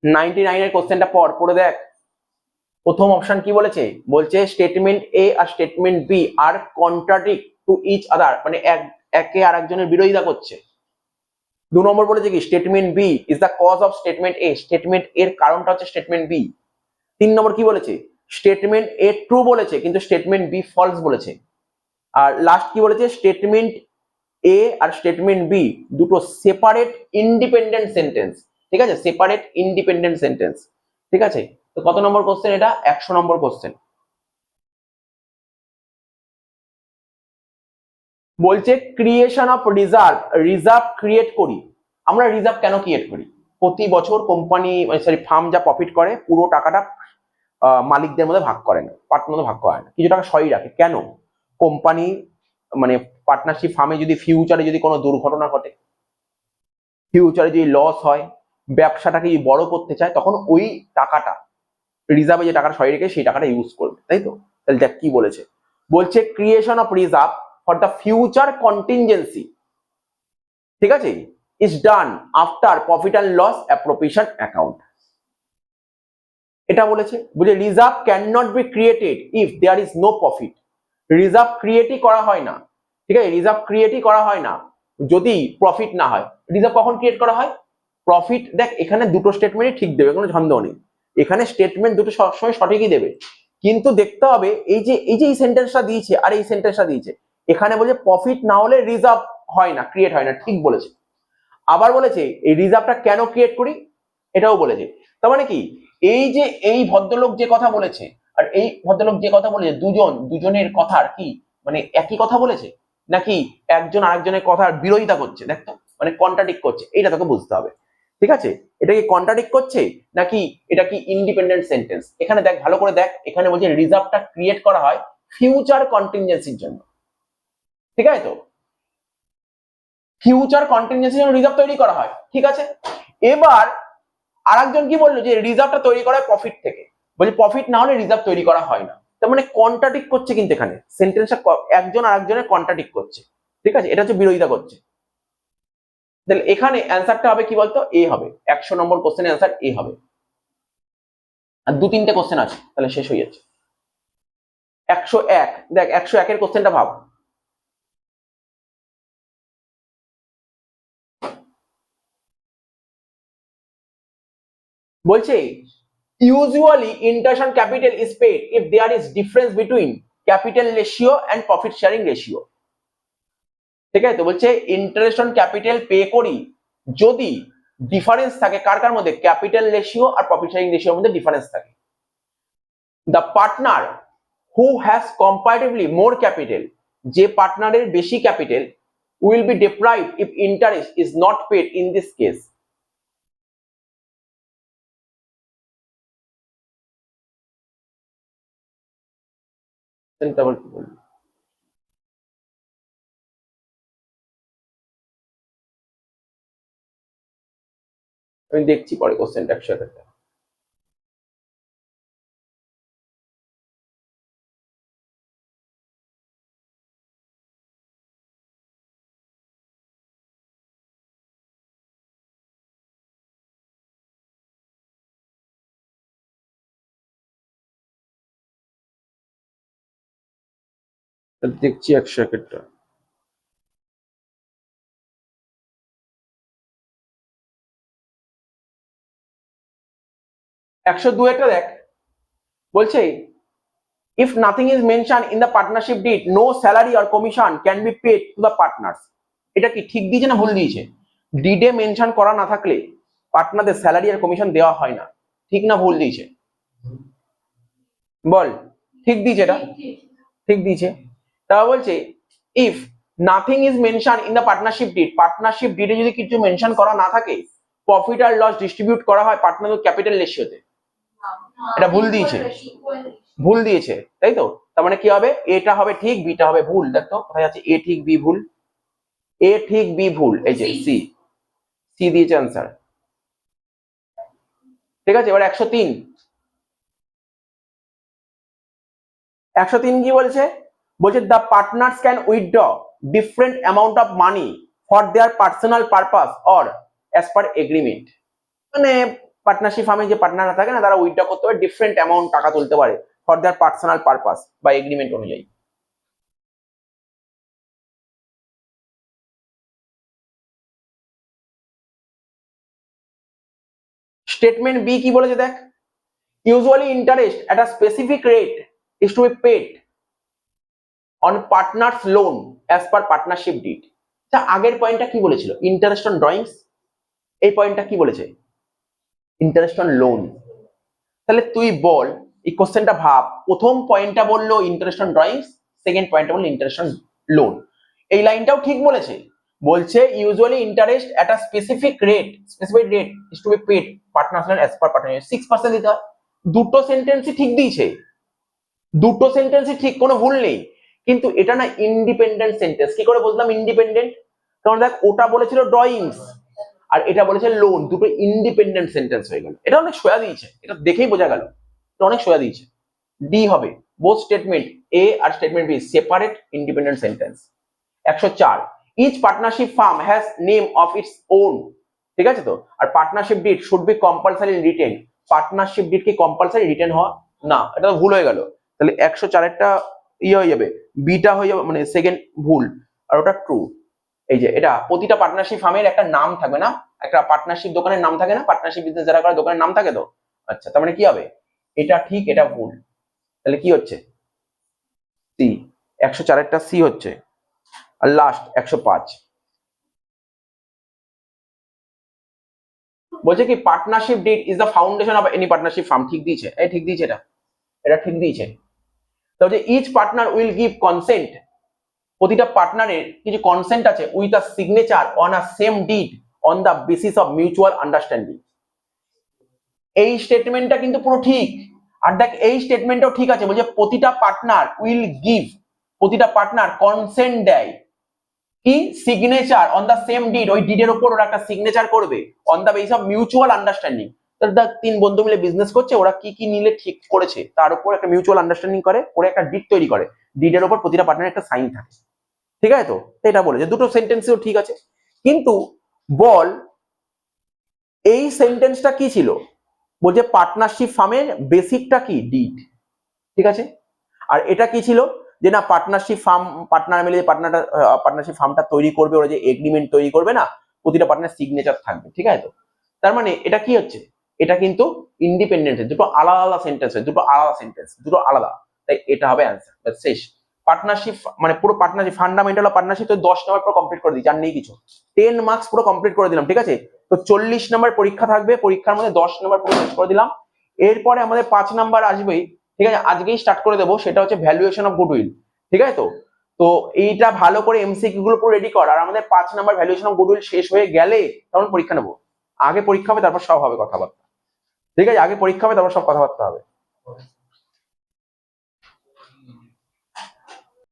99 এর কোশ্চেনটা পড়ে দেখ। প্রথম অপশন কি বলেছে, বলছে স্টেটমেন্ট এ আর statement B are contradict to each other, মানে একে আর একজনের বিরোধিতা করছে। 2 নম্বর বলেছে কি statement B is the cause of statement A, statement এর কারণটা হচ্ছে স্টেটমেন্ট বি। 3 নম্বর কি বলেছে, স্টেটমেন্ট এ ট্রু বলেছে কিন্তু স্টেটমেন্ট বি ফলস বলেছে। আর লাস্ট কি বলেছে, স্টেটমেন্ট এ আর স্টেটমেন্ট বি দুটো সেপারেট ইন্ডিপেন্ডেন্ট সেন্টেন্স, ঠিক আছে, সেপারেট ইন্ডিপেন্ডেন্ট সেন্টেন্স, ঠিক আছে। তো কত নম্বর কোশ্চেন এটা, 100 নম্বর কোশ্চেন। বলছে creation of reserve, reserve create করি। আমরা রিজার্ভ কেন ক্রিয়েট করি, প্রতি বছর কোম্পানি সরি ফার্ম যা প্রফিট করে পুরো টাকাটা মালিকদের মধ্যে ভাগ করে না, পার্টনার মধ্যে ভাগ করে না, কিছু টাকা সই রাখে। কেন, কোম্পানি মানে পার্টনারশিপ ফার্মে যদি ফিউচারে যদি কোনো দুর্ঘটনা ঘটে, ফিউচারে যদি লস হয়, ব্যবসাটাকে যদি বড় করতে চায়, তখন ওই টাকাটা রিজার্ভে যে টাকাটা সই রেখে সেই টাকাটা ইউজ করবে, তাই তো। তাহলে দেখ কি বলেছে, বলছে creation of reserve for the future contingency, ঠিক আছে, is done after profit and loss appropriation account. এটা বলেছে, বুঝে reserve can not be created if there is no profit. Reserve ক্রিয়েটই করা হয় না, ঠিক আছে, রিজার্ভ ক্রিয়েটই করা হয় না যদি প্রফিট না হয়। রিজার্ভ কখন ক্রিয়েট করা হয়, প্রফিট। দেখ এখানে দুটো স্টেটমেন্টই ঠিক দেবে, কোনো সন্দেহ নেই, এখানে স্টেটমেন্ট দুটো সবসময় সঠিকই দেবে, কিন্তু দেখতে হবে এই সেন্টেন্সটা দিয়েছে আর এই সেন্টেন্সটা দিয়েছে, এখানে বলছে প্রফিট না হলে রিজার্ভ হয় না, ক্রিয়েট হয় না, ঠিক বলেছে। আবার বলেছে এই রিজার্ভটা কেন ক্রিয়েট করি, এটাও বলেছে। তার মানে কি, এই ভদ্রলোক যে কথা বলেছে আর এই ভদ্রলোক যে কথা বলেছে, দুজনের কথার কি মানে একই কথা বলেছে, নাকি একজন আরেকজনের কথার বিরোধিতা করছে, দেখতো মানে কন্ট্রাডিক্ট করছে, এইটা তোকে বুঝতে হবে, ঠিক আছে। এটা কি কন্ট্রাডিক্ট করছে নাকি এটা কি ইন্ডিপেন্ডেন্ট সেন্টেন্স, এখানে দেখ ভালো করে দেখ, এখানে বলছে রিজার্ভটা ক্রিয়েট করা হয় ফিউচার কন্টিনজেন্সির জন্য, ঠিক আছে তো, ফিউচার কন্টিনজেন্সির জন্য রিজার্ভ তৈরি করা হয়, ঠিক আছে। এবার আরেকজন কি বললো যে রিজার্ভটা তৈরি করা হয় প্রফিট থেকে, বলছে প্রফিট না হলে রিজার্ভ তৈরি করা হয় না। তার মানে কন্ট্রাডিক্ট করছে, কিন্তু এখানে সেন্টেন্সটা একজন আরেকজনের কন্ট্রাডিক্ট করছে, ঠিক আছে, এটা হচ্ছে বিরোধিতা করছে। তাহলে এখানে অ্যান্সারটা হবে কি বলতো, এ হবে, 100 নম্বর কোশ্চেনের অ্যান্সার এ হবে। আর 2-3টে কোশ্চেন আছে, তাহলে শেষ হয়ে যাচ্ছে। 101, দেখ 101 এর কোশ্চেনটা ভাব, বলছে usually intention capital is paid if there is difference between capital ratio and profit sharing ratio, ঠিক আছে। তো বলছে ইন্টারেস্ট অন ক্যাপিটাল পে করি যদি ডিফারেন্স থাকে কার কার মধ্যে, ক্যাপিটাল রেশিও আর প্রফিট শেয়ারিং রেশিওর মধ্যে ডিফারেন্স থাকে। The partner who has comparatively more capital, যে পার্টনারের বেশি capital, will be deprived if interest is not paid in this case. আমি দেখছি পরে কোশ্চেনটা 101। দেখছি 101টা। 102টা দেখ, বলছে if nothing is mentioned in the partnership deed no salary or commission can be paid to the partners। এটা কি ঠিক দিয়েছে না ভুল দিয়েছে, ডিডে মেনশন করা না থাকলে পার্টনারদের স্যালারি আর কমিশন দেওয়া হয় না, ঠিক না ভুল দিয়েছে, বল ঠিক দিয়েছে, এটা ঠিক দিয়েছে। তা বলছে if nothing is mention in the partnership deed, partnership ডিডে যদি কিছু মেনশন করা না থাকে, প্রফিট আর লস ডিস্ট্রিবিউট করা হয় পার্টনার ক্যাপিটাল রেশিওতে। এটা ভুল দিয়েছে, ভুল দিয়েছে, তাই তো? তার মানে কি হবে, এটা হবে ঠিক, বিটা হবে ভুল। দেখো কোথায় আছে, এ ঠিক বি ভুল, এ ঠিক বি ভুল, এই যে সি, সি দিয়েছে আনসার। ঠিক আছে, এবার 103, 103 কি বলছে, বলছে the partners can withdraw different amount of money for their personal purpose or as per agreement. মানে পার্টনারশিপ ফার্মে যে পার্টনাররা থাকে না, তারা উইথড্র করতে পারে, ডিফারেন্ট অ্যামাউন্ট টাকা তুলতে পারে ফর দেয়ার পার্সোনাল পারপাস বা এগ্রিমেন্ট অনুযায়ী। স্টেটমেন্ট বি কি বলেছে দেখ, usually interest at a specific rate is to be paid on partners loan as per partnership deed. আচ্ছা, আগের পয়েন্টটা কি বলেছিল, ইন্টারেস্ট অন ড্রয়িংস, এই পয়েন্টটা কি বলেছে, ইন্টারেস্ট অন লোন। তাহলে তুই বল, এই কোশ্চেনটা ভাব, প্রথম পয়েন্টটা বললো ইন্টারেস্ট অন ড্রয়িংস, সেকেন্ড পয়েন্টটা বললো ইন্টারেস্ট অন লোন। এই লাইনটাও ঠিক বলেছে, বলছে usually interest at a specific rate is to be paid partners loan as per partner 6% দিতে হয়। দুটো সেন্টেন্সই ঠিক দিয়েছে, দুটো সেন্টেন্সই ঠিক, কোনো ভুল নেই। কিন্তু এটা না ইন্ডিপেন্ডেন্ট সেন্টেন্স। কি করে বুঝলাম ইন্ডিপেন্ডেন্ট, কারণ দেখ ওটা বলেছিল ড্রয়িংস আর এটা বলেছে লোন, দুটো ইন্ডিপেন্ডেন্ট সেন্টেন্স হয়ে গেল। এটা অনেক সোজা দিয়েছে, এটা দেখেই বোঝা গেল এটা অনেক সোজা দিয়েছে। ডি হবে, বোথ স্টেটমেন্ট এ আর statement B separate independent sentence. 104, each partnership firm has name of its own. ঠিক আছে তো, আর partnership deed should be compulsory written. Partnership deed কি কম্পালসারি রিটেন হওয়া না, এটা তো ভুল হয়ে গেল। তাহলে 104-এরটা ইয়ে হয়ে যাবে, বিটা হয়ে যাবে, মানে সেকেন্ড ভুল, আর ওটা ট্রু। এই যে এটা প্রতিটা পার্টনারশিপ ফার্মের একটা নাম থাকবে না, একটা পার্টনারশিপ দোকানের নাম থাকে না, পার্টনারশিপ বিজনেস যারা করে দোকানের নাম থাকে তো। আচ্ছা, তার মানে কি হবে, এটা ঠিক এটা ভুল, তাহলে কি হচ্ছে সি, 104-এরটা সি হচ্ছে। আর লাস্ট 105, বলছে কি partnership deed is the foundation of any partnership firm. ঠিক দিয়েছে, এই ঠিক দিয়েছে, এটা এটা ঠিক দিয়েছে। তাহলে each partner will give consent, প্রতিটা পার্টনারের কিছু কনসেন্ট আছে with a signature on a same deed on the basis of mutual understanding. এই স্টেটমেন্টটা কিন্তু পুরো ঠিক। আর দেখ এই স্টেটমেন্টটাও ঠিক আছে, বলছে প্রতিটা পার্টনার উইল গিভ, প্রতিটা পার্টনার কনসেন্ট দেয়, কি signature on the same deed, ওই ডিডের উপর ওরা একটা সিগনেচার করবে on the base of mutual understanding. দেখ তিন বন্ধু মিলে বিজনেস করছে, ওরা কি কি নিলে ঠিক করেছে তার উপর একটা মিউচুয়াল আন্ডারস্ট্যান্ডিং করে একটা ডিড তৈরি করে, ডিডের উপর প্রতিটা পার্টনারের একটা সাইন থাকে। ঠিক আছে তো, এটা বলেছে, দুটো সেন্টেন্সও ঠিক আছে। কিন্তু বল এই সেন্টেন্সটা কি ছিল, বলছে পার্টনারশিপ ফার্মের বেসিকটা কি ডিড। ঠিক আছে, আর এটা কি ছিল, যে না পার্টনারশিপ ফার্ম, পার্টনার মিলে পার্টনারশিপ ফার্মটা তৈরি করবে, ওরা যে এগ্রিমেন্ট তৈরি করবে না, প্রতিটা পার্টনার সিগনেচার থাকবে। ঠিক আছে তো, তার মানে এটা কি হচ্ছে, এটা কিন্তু ইন্ডিপেন্ডেন্ট, দুটো আলাদা আলাদা সেন্টেন্স, দুটো আলাদা সেন্টেন্স, দুটো আলাদা, তাই এটা হবে অ্যান্সার। শেষ, পার্টনারশিপ মানে পুরো পার্টনারশিপ, ফান্ডামেন্টাল অফ পার্টনারশিপ তো 10 নম্বর পুরো কমপ্লিট করে দিচ্ছি, আর নেই কিছু, 10 মার্কস পুরো কমপ্লিট করে দিলাম। ঠিক আছে, তো 40 নম্বর পরীক্ষা থাকবে, পরীক্ষার মধ্যে 10 নম্বর পুরো শেষ করে দিলাম। এরপরে আমাদের 5 নাম্বার আসবেই। ঠিক আছে, আজকেই স্টার্ট করে দেবো, সেটা হচ্ছে ভ্যালুয়েশন অফ গুডউইল। ঠিক আছে তো, তো এইটা ভালো করে এমসিকিউ গুলো পুরো রেডি কর, আর আমাদের 5 নাম্বার ভ্যালুয়েশন অফ গুডউইল শেষ হয়ে গেলে তখন পরীক্ষা নেবো। আগে পরীক্ষা হবে, তারপর সব হবে কথাবার্তা। ঠিক আছে, আগে পরীক্ষা হবে, তারপর সব কথাবার্তা হবে।